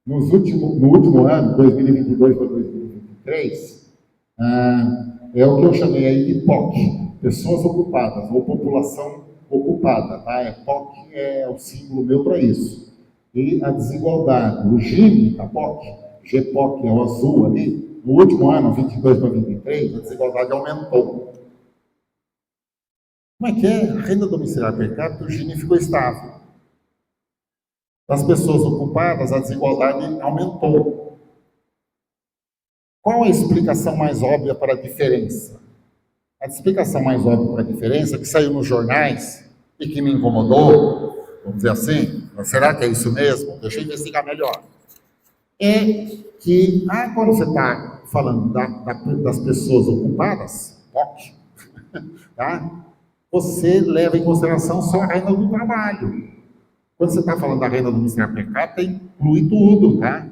no último ano, 2022 para 2023, é o que eu chamei aí de POC, pessoas ocupadas, ou população ocupada, tá? POC é o símbolo meu para isso. E a desigualdade, o Gini da POC, GPOC é o azul ali, no último ano, 22 para 23, a desigualdade aumentou. Como é que é? A renda domiciliar per capita, o Gini ficou estável. Das pessoas ocupadas, a desigualdade aumentou. Qual a explicação mais óbvia para a diferença? A explicação mais óbvia para a diferença, que saiu nos jornais, e que me incomodou, vamos dizer assim, será que é isso mesmo? Deixa eu investigar melhor. É que, quando você está falando das pessoas ocupadas, POC, tá? Você leva em consideração só a renda do trabalho. Quando você está falando da renda do Ministério per capita, inclui tudo, tá?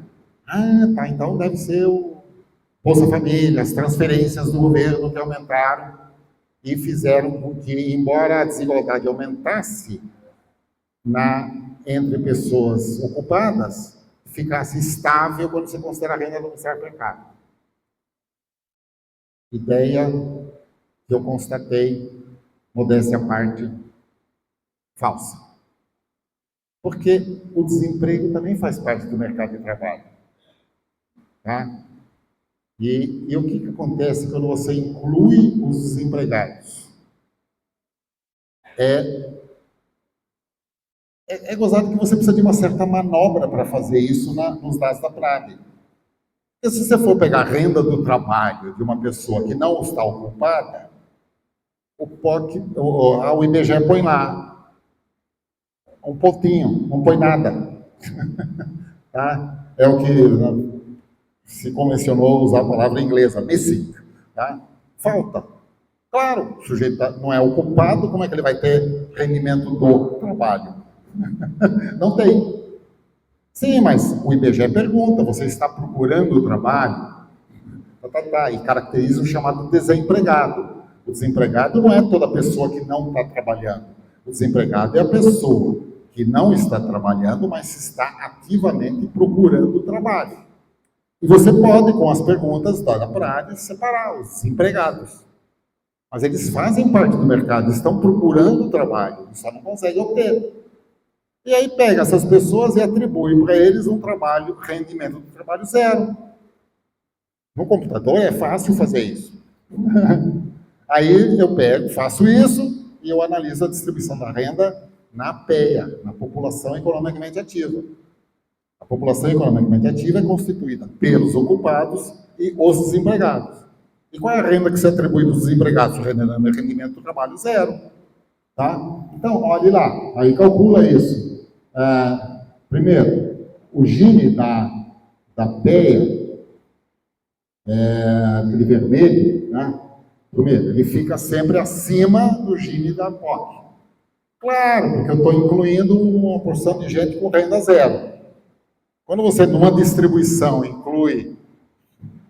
Tá, então deve ser o Bolsa Família, as transferências do governo que aumentaram e fizeram com que, embora a desigualdade aumentasse entre pessoas ocupadas, ficasse estável quando você considera a renda do Ministério per capita. Ideia que eu constatei, modéstia à parte, falsa. Porque o desemprego também faz parte do mercado de trabalho. Tá? E o que acontece quando você inclui os desempregados? É gozado que você precisa de uma certa manobra para fazer isso nos dados da PRAD. Porque se você for pegar a renda do trabalho de uma pessoa que não está ocupada, o IBGE põe lá um pontinho, não põe nada. Tá? É o que se convencionou usar a palavra inglesa, missing. Tá? Falta. Claro, o sujeito não é ocupado, como é que ele vai ter rendimento do trabalho? Não tem. Sim, mas o IBGE pergunta, você está procurando o trabalho? E caracteriza o chamado desempregado. O desempregado não é toda pessoa que não está trabalhando. O desempregado é a pessoa que não está trabalhando, mas está ativamente procurando trabalho. E você pode, com as perguntas da PRAD, separar os desempregados. Mas eles fazem parte do mercado, estão procurando trabalho, só não conseguem obter. E aí pega essas pessoas e atribui para eles um trabalho, rendimento do trabalho zero. No computador é fácil fazer isso. Aí eu pego, faço isso e eu analiso a distribuição da renda na PEA, na população economicamente ativa. A população economicamente ativa é constituída pelos ocupados e os desempregados. E qual é a renda que se atribui para os desempregados? O rendimento do trabalho zero. Tá? Então, olhe lá, aí calcula isso. Primeiro, o Gini da PEA, aquele vermelho, né? Primeiro, ele fica sempre acima do Gini da POC. Claro, porque eu estou incluindo uma porção de gente com renda zero. Quando você, numa distribuição, inclui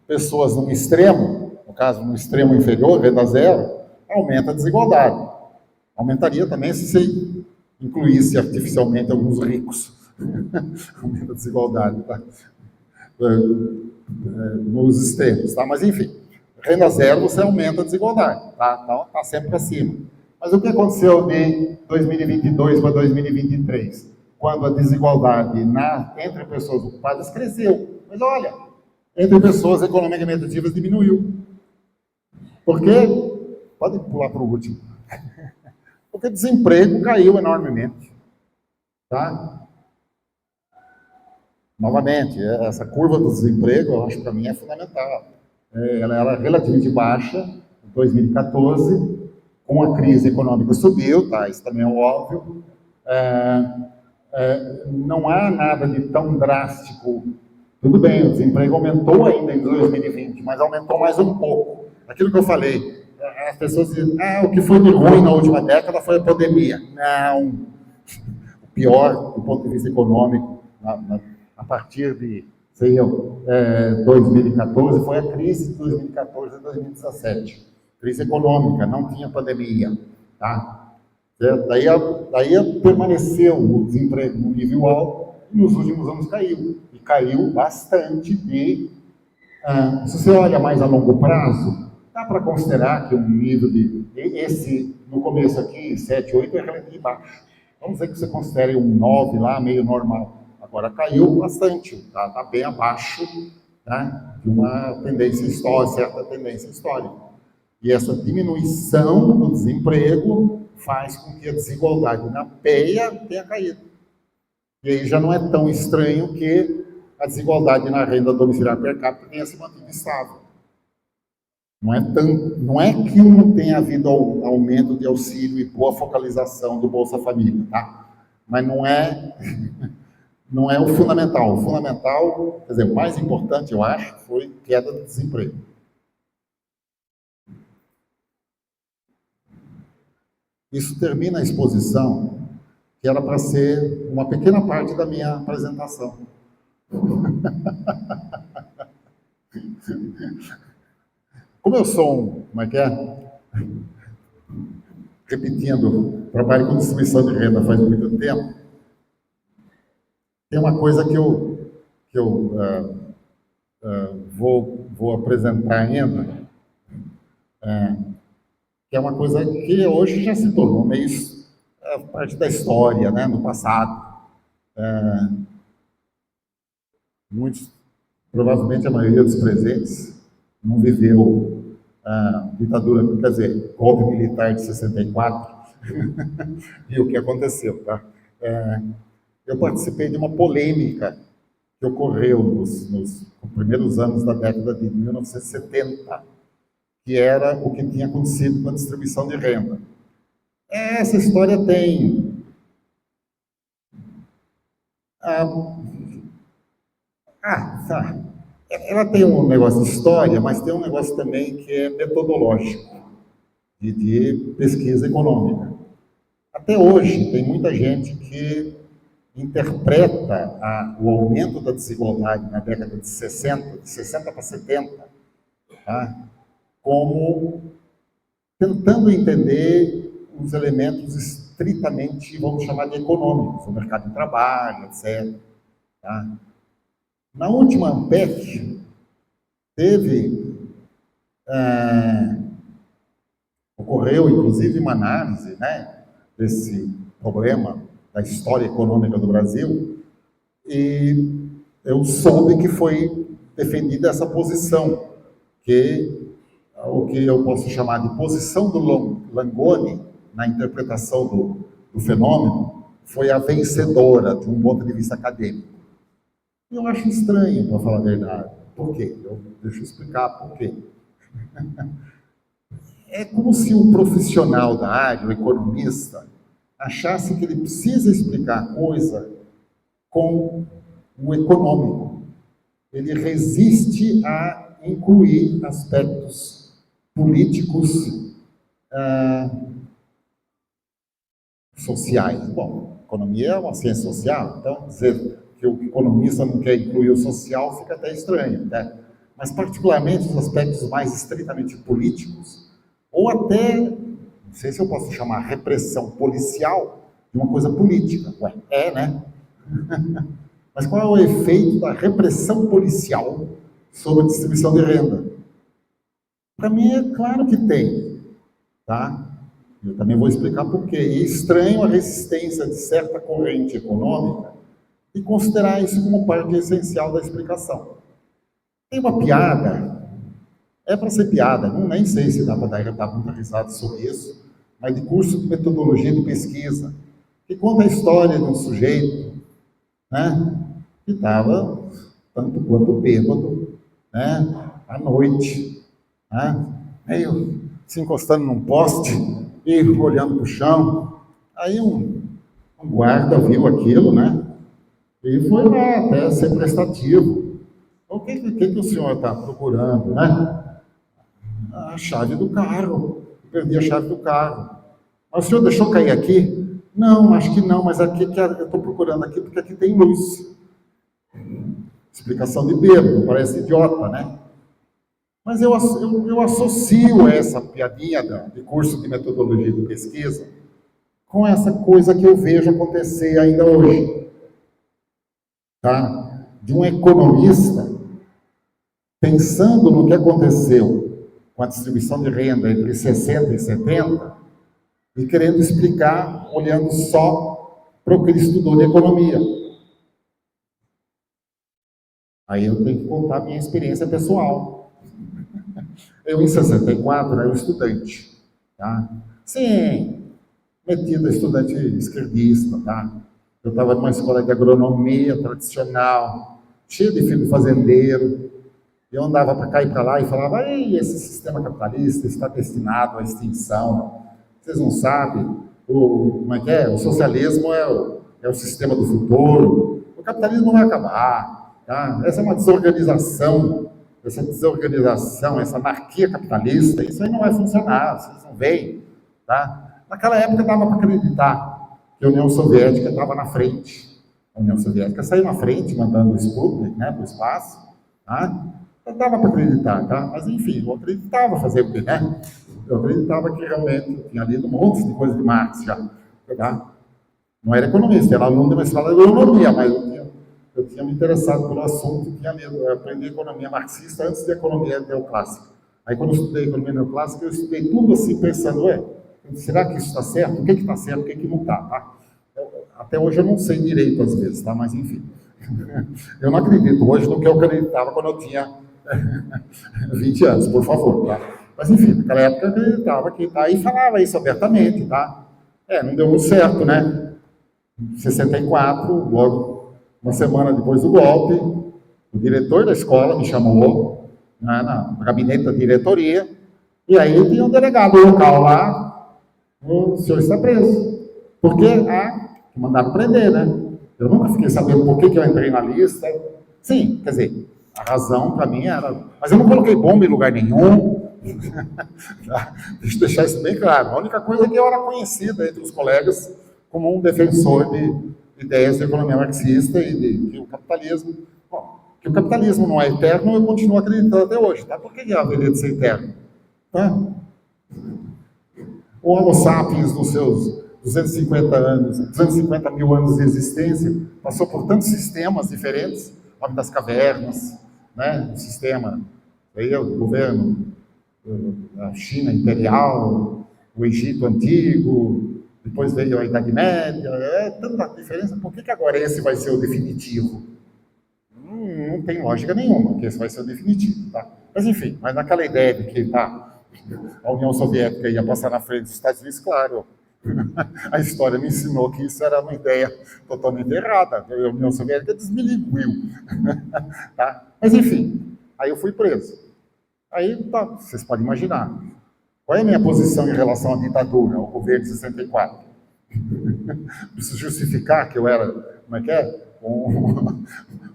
pessoas num extremo, no caso, no extremo inferior, renda zero, aumenta a desigualdade. Aumentaria também se você incluísse artificialmente alguns ricos. Aumenta a desigualdade, tá? Nos extremos, tá? Mas, enfim, renda zero, você aumenta a desigualdade, tá? Então, está sempre acima. Mas o que aconteceu de 2022 para 2023? Quando a desigualdade entre pessoas ocupadas cresceu. Mas olha, entre pessoas economicamente ativas diminuiu. Por quê? Pode pular para o último. Porque o desemprego caiu enormemente. Tá? Novamente, essa curva do desemprego, eu acho que para mim é fundamental. Ela era relativamente baixa em 2014, com a crise econômica subiu, tá? Isso também é óbvio. Não há nada de tão drástico. Tudo bem, o desemprego aumentou ainda em 2020, mas aumentou mais um pouco. Aquilo que eu falei, as pessoas dizem, o que foi de ruim na última década foi a pandemia. Não. O pior, do ponto de vista econômico, a partir de 2014, foi a crise de 2014 e 2017. Crise econômica, não tinha pandemia. Tá? Daí permaneceu o desemprego no nível alto e nos últimos anos caiu. E caiu bastante se você olha mais a longo prazo, dá para considerar que um nível no começo aqui, 7, 8, é relativamente baixo. Vamos dizer que você considere um 9 lá, meio normal. Agora caiu bastante, está bem abaixo, né, de uma tendência histórica, certa tendência histórica. E essa diminuição do desemprego faz com que a desigualdade na PEA tenha caído. E aí já não é tão estranho que a desigualdade na renda domiciliar per capita tenha se mantido estável. Não é que não tenha havido aumento de auxílio e boa focalização do Bolsa Família, tá? Mas não é, não é o fundamental. O fundamental, quer dizer, o mais importante, eu acho, foi queda do desemprego. Isso termina a exposição, que era para ser uma pequena parte da minha apresentação. Como eu sou como é que é? Repetindo, trabalho com distribuição de renda faz muito tempo, tem uma coisa que eu vou apresentar ainda, que é uma coisa que hoje já se tornou meio parte da história, né, no passado. Muitos, provavelmente a maioria dos presentes, não viveu a ditadura, quer dizer, golpe militar de 64, e o que aconteceu, tá? Eu participei de uma polêmica que ocorreu nos primeiros anos da década de 1970, que era o que tinha acontecido com a distribuição de renda. Essa história tem ela tem um negócio de história, mas tem um negócio também que é metodológico, de pesquisa econômica. Até hoje, tem muita gente que interpreta o aumento da desigualdade na década de 60 para 70, tá, como tentando entender os elementos estritamente, vamos chamar de econômicos, o mercado de trabalho, etc. Tá? Na última ANPEC, ocorreu, inclusive, uma análise, né, desse problema da história econômica do Brasil, e eu soube que foi defendida essa posição, o que eu posso chamar de posição do Langoni, na interpretação do fenômeno, foi a vencedora, de um ponto de vista acadêmico. Eu acho estranho, para falar a verdade. Por quê? Deixa eu explicar por quê. É como se um profissional da área, um economista, achasse que ele precisa explicar a coisa com o econômico. Ele resiste a incluir aspectos políticos, sociais. Bom, economia é uma ciência social, então dizer que o economista não quer incluir o social fica até estranho, né? Mas particularmente os aspectos mais estritamente políticos, ou até, não sei se eu posso chamar repressão policial de uma coisa política. Ué, né? Mas qual é o efeito da repressão policial sobre a distribuição de renda? Para mim é claro que tem, tá? Eu também vou explicar por quê. E estranho a resistência de certa corrente econômica e considerar isso como parte essencial da explicação. Tem uma piada, é para ser piada, nem sei se dá para dar muita risada sobre isso, mas de curso de metodologia de pesquisa, que conta a história de um sujeito, né, que estava tanto quanto bêbado, né, à noite, né, meio se encostando num poste e olhando para o chão. Aí um guarda viu aquilo, né, e foi lá até ser prestativo. O que o senhor está procurando, né? A chave do carro. Perdi a chave do carro. Mas o senhor deixou cair aqui? Não, acho que não, mas aqui que eu estou procurando aqui porque aqui tem luz. Explicação de bêbado, parece idiota, né? Mas eu associo essa piadinha de curso de metodologia de pesquisa com essa coisa que eu vejo acontecer ainda hoje. Tá? De um economista pensando no que aconteceu com a distribuição de renda entre 60 e 70 e querendo explicar olhando só para o que ele estudou de economia. Aí eu tenho que contar a minha experiência pessoal. Eu, em 64, era um estudante. Tá? Sim, metido estudante esquerdista, tá? Eu estava numa escola de agronomia tradicional, cheia de filho fazendeiro, Eu andava para cá e para lá e falava, ei, esse sistema capitalista está destinado à extinção. Vocês não sabem, como é que é? O socialismo é o sistema do futuro. O capitalismo não vai acabar. Tá? Essa é uma desorganização, essa anarquia capitalista, isso aí não vai funcionar, vocês não veem. Tá? Naquela época dava para acreditar que a União Soviética estava na frente. A União Soviética saiu na frente, mandando o Sputnik, né, para o espaço. Tá? Não dava para acreditar, tá? Mas enfim, eu acreditava fazer o quê, né? Eu acreditava que realmente tinha lido um monte de coisa de Marx já. Tá? Não era economista, era aluno de uma escola de economia, mas eu tinha me interessado pelo assunto, eu aprendi economia marxista antes de economia neoclássica. Aí quando eu estudei economia neoclássica, eu estudei tudo assim, pensando, será que isso está certo? O que está certo? O que não está? Tá? Até hoje eu não sei direito às vezes, tá? Mas enfim. Eu não acredito hoje no que eu acreditava quando eu tinha 20 anos, por favor, tá? Mas enfim, naquela época eu acreditava que tá, e falava isso abertamente, tá? Não deu muito certo, né? Em 64, logo uma semana depois do golpe, o diretor da escola me chamou, né, no gabinete da diretoria, e aí tinha um delegado local lá, o senhor está preso. Porque mandaram prender, né? Eu nunca fiquei sabendo por que eu entrei na lista. Sim, quer dizer, a razão para mim era... Mas eu não coloquei bomba em lugar nenhum. Deixa eu deixar isso bem claro. A única coisa é que eu era conhecido entre os colegas como um defensor de ideias de economia marxista e de que o capitalismo... Bom, que o capitalismo não é eterno, eu continuo acreditando até hoje. Tá? Por que haveria de ser eterno? Tá? O Homo sapiens, nos seus 250 mil anos de existência, passou por tantos sistemas diferentes, o homem das cavernas, né? O sistema, aí o governo da China imperial, o Egito antigo, depois veio a Idade Média, tanta diferença. Por que agora esse vai ser o definitivo? Não tem lógica nenhuma que esse vai ser o definitivo, tá? Mas enfim, mas naquela ideia de que a União Soviética ia passar na frente dos Estados Unidos, claro, a história me ensinou que isso era uma ideia totalmente errada. A União Soviética desmilinguiu. Tá? Mas enfim, aí eu fui preso. Aí, tá, vocês podem imaginar. Qual é a minha posição em relação à ditadura, ao governo de 64? Preciso justificar que eu era, como é que é?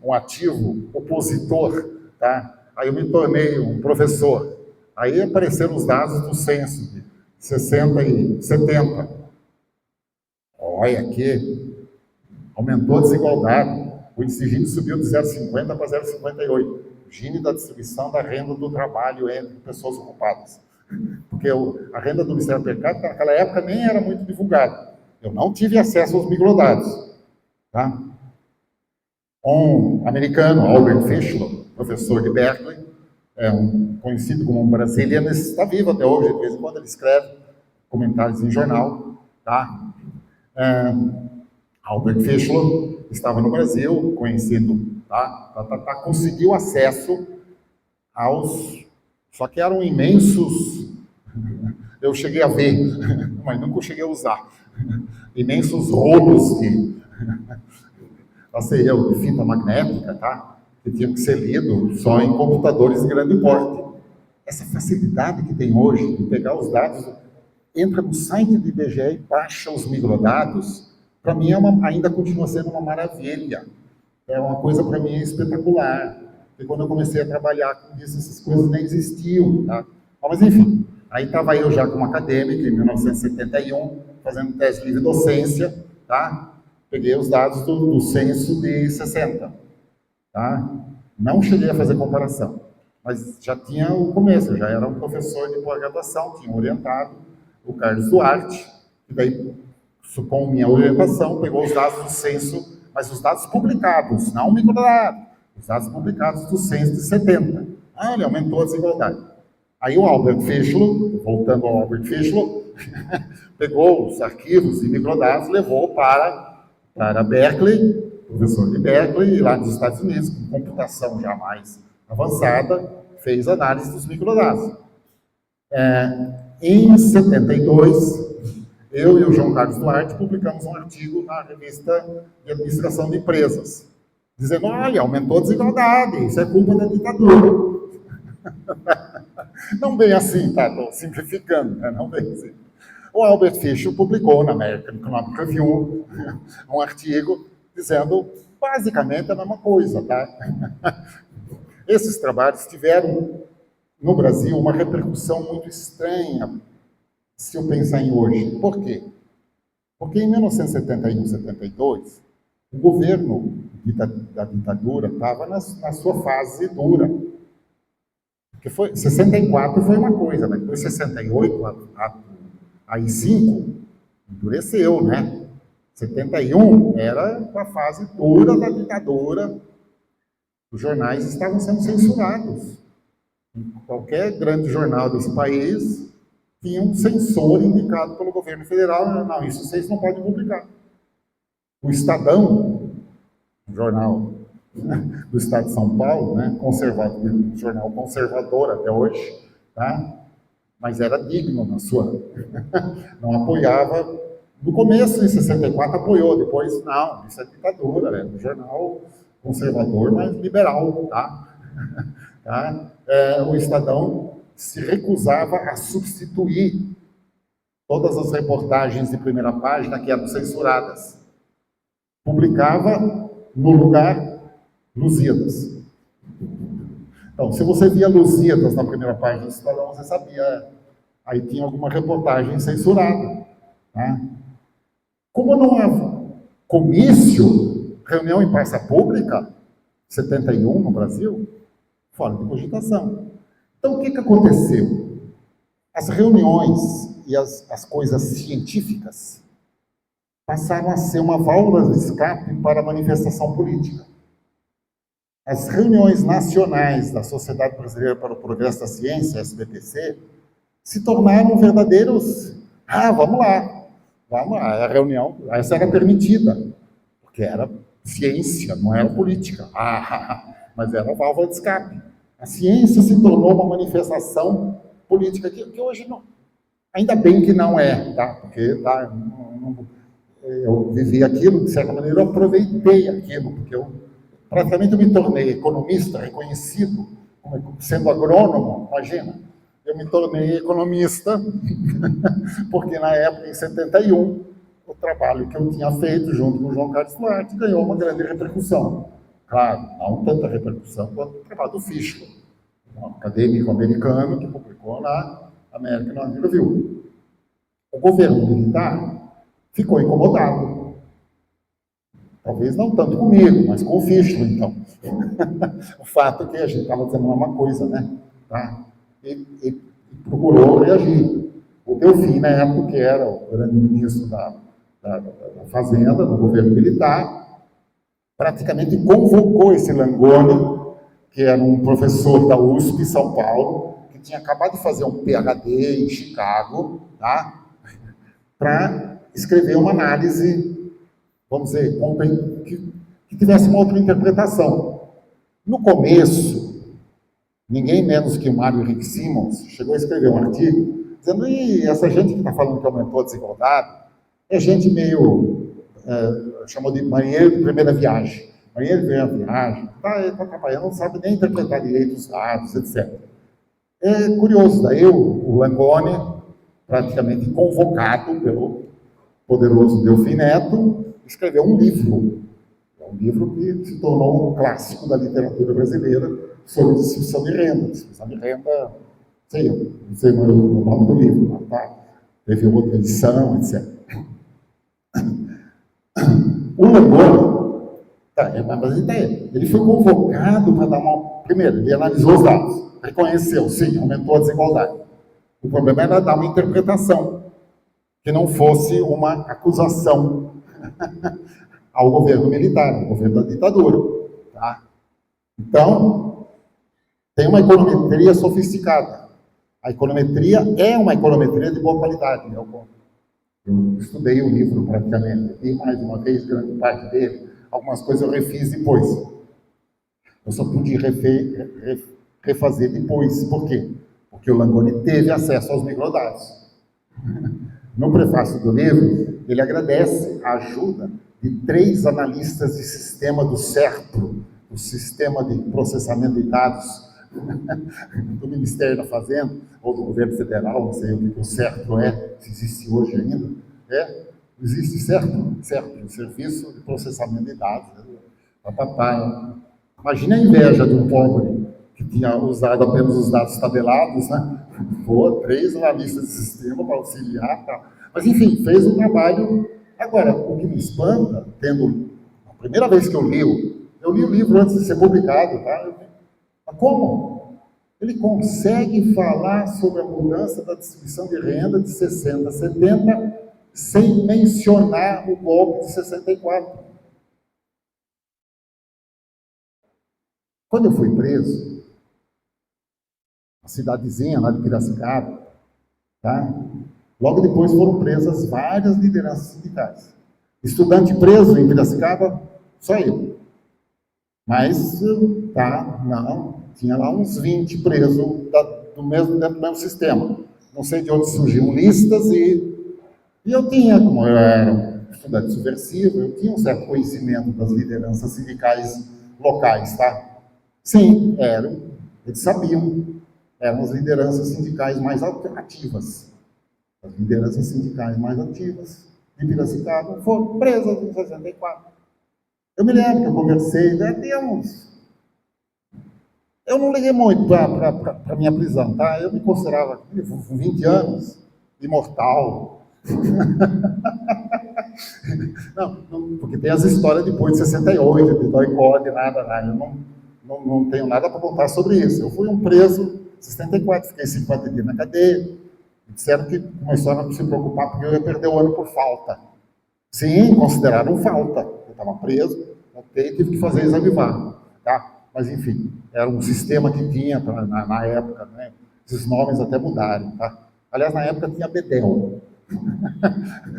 Um ativo opositor. Tá? Aí eu me tornei um professor. Aí apareceram os dados do censo de 60 e 70. Olha aqui, aumentou a desigualdade. O índice de Gini subiu de 0,50 para 0,58. O Gini da distribuição da renda do trabalho entre pessoas ocupadas. Porque a renda do miséria per capita naquela época nem era muito divulgada. Eu não tive acesso aos microdados. Tá? Um americano, Albert Fischler, professor de Berkeley, conhecido como um brasiliano, está vivo até hoje, de vez em quando ele escreve comentários em jornal. Tá? Albert Fischler estava no Brasil, conhecido, conseguiu acesso aos... Só que eram imensos... Eu cheguei a ver, mas nunca cheguei a usar. Imensos rolos de fita magnética, tá? Que tinham que ser lido só em computadores de grande porte. Essa facilidade que tem hoje de pegar os dados, entra no site do IBGE e baixa os microdados, para mim ainda continua sendo uma maravilha. É uma coisa para mim espetacular. Porque quando eu comecei a trabalhar com isso, essas coisas nem existiam. Tá? Mas enfim, aí estava eu já como acadêmico, em 1971, fazendo tese livre docência, tá? Peguei os dados do censo de 60. Tá? Não cheguei a fazer comparação, mas já tinha o começo, eu já era um professor de pós-graduação, tinha orientado o Carlos Duarte, e daí, com minha orientação, pegou os dados do censo, mas os dados publicados, não o microdado, os dados publicados do censo de 70. Ele aumentou a desigualdade. Aí o Albert Fischler, voltando ao Albert Fischler, pegou os arquivos de microdados, levou para Berkeley, professor de Berkeley, lá nos Estados Unidos, com computação já mais avançada, fez análise dos microdados. Em 72, eu e o João Carlos Duarte publicamos um artigo na revista de administração de empresas, dizendo, olha, aumentou a desigualdade, isso é culpa da ditadura. Não bem assim, tá? Estou simplificando, né? Não bem assim. O Albert Fischer publicou na American Economic Review um artigo dizendo basicamente a mesma coisa, tá? Esses trabalhos tiveram, no Brasil, uma repercussão muito estranha, se eu pensar em hoje. Por quê? Porque em 1971, 72, o governo da ditadura estava na sua fase dura. Porque 64 foi uma coisa, mas depois 68, a AI-5, endureceu, né? 71 era a fase dura da ditadura. Os jornais estavam sendo censurados. Qualquer grande jornal desse país tinha um censor indicado pelo governo federal. Não, isso vocês não podem publicar. O Estadão, um jornal do estado de São Paulo, né, conservador, um jornal conservador até hoje, tá? Mas era digno na sua... não apoiava... No começo, em 64, apoiou, depois, não, isso é ditadura, é um jornal conservador, mas liberal, tá? Tá? O Estadão se recusava a substituir todas as reportagens de primeira página que eram censuradas. Publicava, no lugar, Lusíadas. Então, se você via Lusíadas na primeira página do Estadão, você sabia, aí tinha alguma reportagem censurada. Tá? Como não há comício, reunião em praça pública, 71 no Brasil, fora de cogitação. Então, o que aconteceu? As reuniões e as coisas científicas passaram a ser uma válvula de escape para a manifestação política. As reuniões nacionais da Sociedade Brasileira para o Progresso da Ciência, SBPC, se tornaram verdadeiros... vamos lá, a reunião, essa era permitida, porque era ciência, não era política. Mas era válvula de escape. A ciência se tornou uma manifestação política que hoje não... Ainda bem que não é, tá? Porque tá, eu vivi aquilo, de certa maneira, eu aproveitei aquilo, porque eu praticamente me tornei economista reconhecido, sendo agrônomo, imagina. Eu me tornei economista, porque na época, em 71, o trabalho que eu tinha feito junto com o João Carlos Duarte ganhou uma grande repercussão. Claro, não tanta repercussão quanto o trabalho do Fischer, um acadêmico americano que publicou na American Economic Review. O governo militar ficou incomodado. Talvez não tanto comigo, mas com o Fischer, então. O fato é que a gente estava dizendo uma coisa, né? Tá? E procurou reagir. O Delfim, na época, que era o grande ministro da Fazenda, do governo militar, praticamente convocou esse Langoni, que era um professor da USP, São Paulo, que tinha acabado de fazer um PhD em Chicago, tá? Para escrever uma análise, vamos dizer, que tivesse uma outra interpretação. No começo, ninguém menos que o Mário Henrique Simons chegou a escrever um artigo dizendo que essa gente que está falando que aumentou a desigualdade é gente meio, chamou de marinheiro de primeira viagem. Marinheiro de primeira viagem, está atrapalhando, não sabe nem interpretar direito os dados, etc. É curioso, daí o Langoni, praticamente convocado pelo poderoso Delfim Neto, escreveu um livro que se tornou um clássico da literatura brasileira sobre distribuição de renda. Distribuição de renda, não sei o nome do livro, tá? Teve outra edição, etc. O Langoni, ele foi convocado para dar uma... Primeiro, ele analisou os dados, reconheceu, sim, aumentou a desigualdade. O problema era dar uma interpretação, que não fosse uma acusação ao governo militar, ao governo da ditadura. Tá? Então, tem uma econometria sofisticada. A econometria é uma econometria de boa qualidade. Eu estudei o livro praticamente, li mais uma vez grande parte dele, algumas coisas eu refiz depois. Eu só pude refazer depois. Por quê? Porque o Langoni teve acesso aos microdados. No prefácio do livro, ele agradece a ajuda de 3 analistas de sistema do SERPRO, o Sistema de Processamento de Dados do Ministério da Fazenda, ou do governo federal, não sei o que o certo é, se existe hoje ainda, existe certo, o Serviço de Processamento de Dados, papai. Imagina a inveja de um pobre que tinha usado apenas os dados tabelados, né? Pô, 3 analistas de sistema para auxiliar, tá? Mas enfim, fez um trabalho. Agora, o que me espanta, tendo a primeira vez que eu li o livro antes de ser publicado, tá? Mas como? Ele consegue falar sobre a mudança da distribuição de renda de 60 a 70 sem mencionar o golpe de 64. Quando eu fui preso, uma cidadezinha lá de Piracicaba, tá? Logo depois foram presas várias lideranças sindicais. Estudante preso em Piracicaba, só eu. Mas, não, tinha lá uns 20 presos dentro do mesmo sistema. Não sei de onde surgiam listas e eu tinha, como eu era um estudante subversivo, eu tinha um certo conhecimento das lideranças sindicais locais, tá? Sim, eles sabiam, eram as lideranças sindicais mais ativas. As lideranças sindicais mais ativas de Piracicaba foram presas em 64. Eu me lembro que eu conversei, eu não liguei muito para a minha prisão, tá? Eu me considerava, com 20 anos, imortal. Não, porque tem as histórias depois de 68, de doicode, nada. Eu não tenho nada para contar sobre isso. Eu fui um preso em 64, fiquei 50 dias na cadeia. Disseram que começaram a se preocupar porque eu ia perder o ano por falta. Sim, consideraram falta. Eu estava preso, tive que fazer exame VAR, tá? Mas, enfim, era um sistema que tinha na época, né? Esses nomes até mudaram, tá? Aliás, na época tinha Bedel.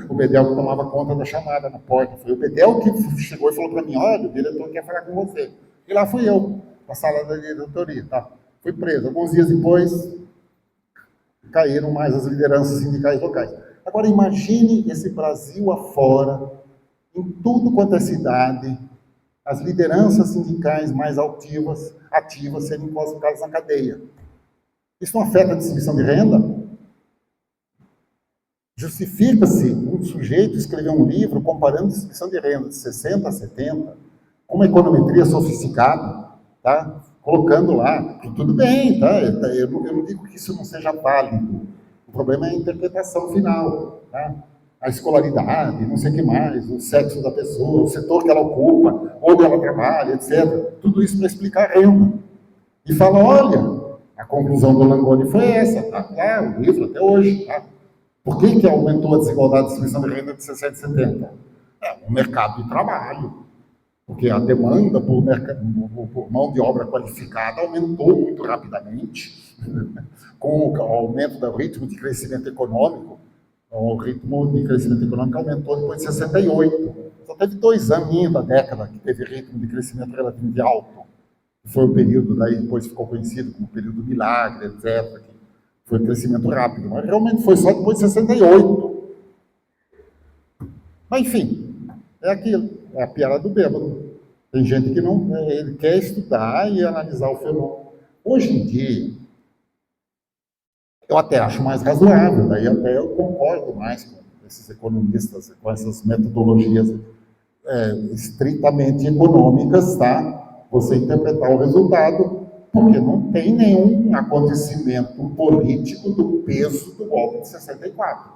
O Bedel que tomava conta da chamada na porta. Foi o Bedel que chegou e falou para mim, olha, o diretor quer falar com você. E lá fui eu, na sala da diretoria, tá? Fui preso. Alguns dias depois, caíram mais as lideranças sindicais locais. Agora, imagine esse Brasil afora, em tudo quanto é cidade, as lideranças sindicais mais ativas serem colocadas na cadeia. Isso não afeta a distribuição de renda? Justifica-se um sujeito escrever um livro comparando a distribuição de renda de 60 a 70 com uma econometria sofisticada, tá? Colocando lá, tudo bem, tá? Eu não digo que isso não seja válido. O problema é a interpretação final, tá? A escolaridade, não sei o que mais, o sexo da pessoa, o setor que ela ocupa, onde ela trabalha, etc. Tudo isso para explicar a renda. E fala, olha, a conclusão do Langoni foi essa, tá lá, o livro até hoje, tá? Por que aumentou a desigualdade de distribuição de renda de 60 a 70? O mercado de trabalho. Porque a demanda por mão de obra qualificada aumentou muito rapidamente, com o aumento do ritmo de crescimento econômico. O ritmo de crescimento econômico aumentou depois de 68. Só teve 2 anos da década que teve ritmo de crescimento relativamente alto. Foi o período, daí depois ficou conhecido como período milagre, etc. Que foi crescimento rápido, mas realmente foi só depois de 68. Mas enfim, é aquilo, é a piada do bêbado. Tem gente que não, ele quer estudar e analisar o fenômeno. Hoje em dia, eu até acho mais razoável, daí até eu concordo mais com esses economistas, com essas metodologias estritamente econômicas, tá? Você interpretar o resultado, porque não tem nenhum acontecimento político do peso do golpe de 64.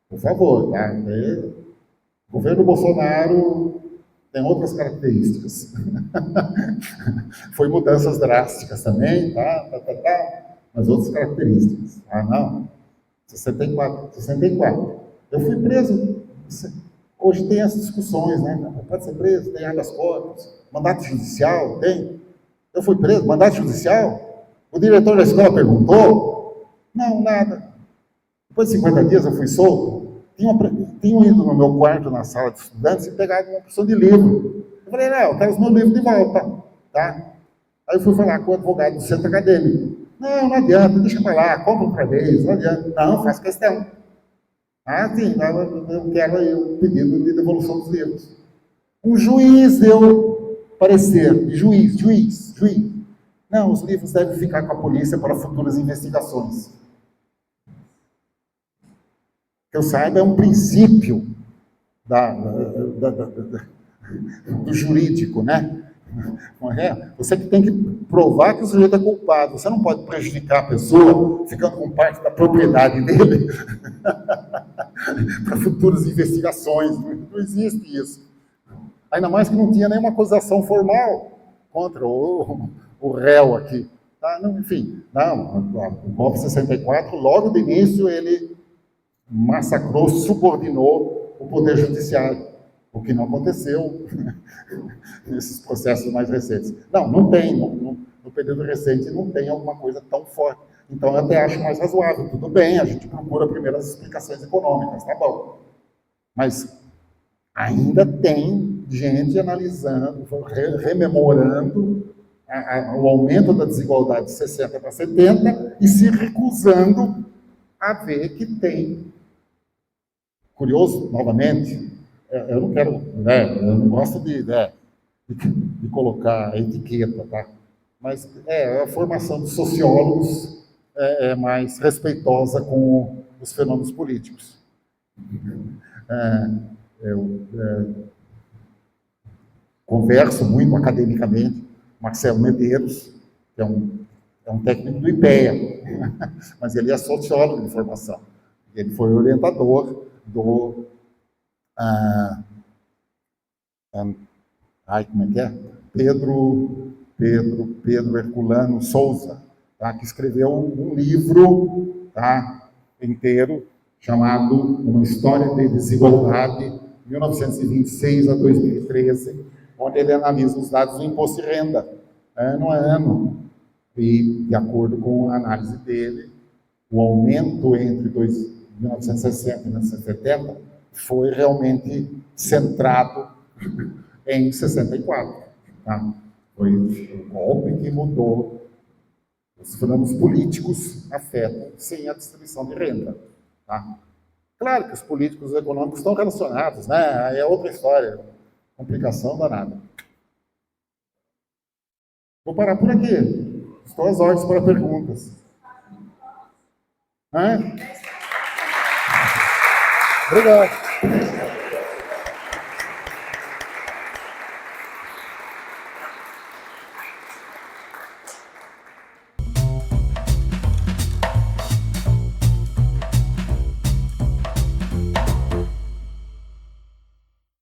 Por favor, tá? O governo Bolsonaro tem outras características. Foi mudanças drásticas também, tá? Mas outras características. Não. 64. Eu fui preso. Hoje tem as discussões, né? Pode ser preso, tem habeas corpus, mandato judicial, tem. Eu fui preso, mandato judicial? O diretor da escola perguntou? Não, nada. Depois de 50 dias eu fui solto. Tinham ido no meu quarto, na sala de estudantes, e pegado uma opção de livro. Eu falei, não, eu quero os meus livros de volta, tá? Aí eu fui falar com o advogado do centro acadêmico. Não adianta, deixa pra lá, compra outra vez, não adianta. Não, faz questão. Sim, eu quero aí o pedido de devolução dos livros. Um juiz deu parecer, juiz. Não, os livros devem ficar com a polícia para futuras investigações. Que eu saiba, é um princípio do jurídico, né? Não é? Você que tem que provar que o sujeito é culpado. Você não pode prejudicar a pessoa ficando com parte da propriedade dele para futuras investigações. Não existe isso. Ainda mais que não tinha nenhuma acusação formal contra o réu aqui. Tá? Não, enfim, o golpe 64, logo de início, ele massacrou, subordinou o Poder Judiciário, o que não aconteceu nesses processos mais recentes. Não tem, no período recente não tem alguma coisa tão forte. Então, eu até acho mais razoável. Tudo bem, a gente procura primeiro as explicações econômicas, tá bom. Mas ainda tem gente analisando, rememorando o aumento da desigualdade de 60 para 70 e se recusando a ver que tem. Curioso, novamente, eu não quero, né, eu não gosto de colocar etiqueta, tá? Mas a formação dos sociólogos é mais respeitosa com os fenômenos políticos. Eu converso muito academicamente, Marcelo Medeiros, que é um técnico do IPEA, mas ele é sociólogo de formação. Ele foi orientador do como é que é? Pedro Herculano Souza, tá? Que escreveu um livro, tá, inteiro, chamado Uma História de Desigualdade, 1926 a 2013, onde ele analisa os dados do imposto de renda, ano a ano. E, de acordo com a análise dele, o aumento entre 1960 e 1970 foi realmente centrado em 64. Tá? Foi o golpe que mudou. Os fenômenos políticos afetam, sim, a distribuição de renda. Tá? Claro que os políticos econômicos estão relacionados, né? Aí é outra história. Complicação danada. Vou parar por aqui. Estou às ordens para perguntas. Obrigado.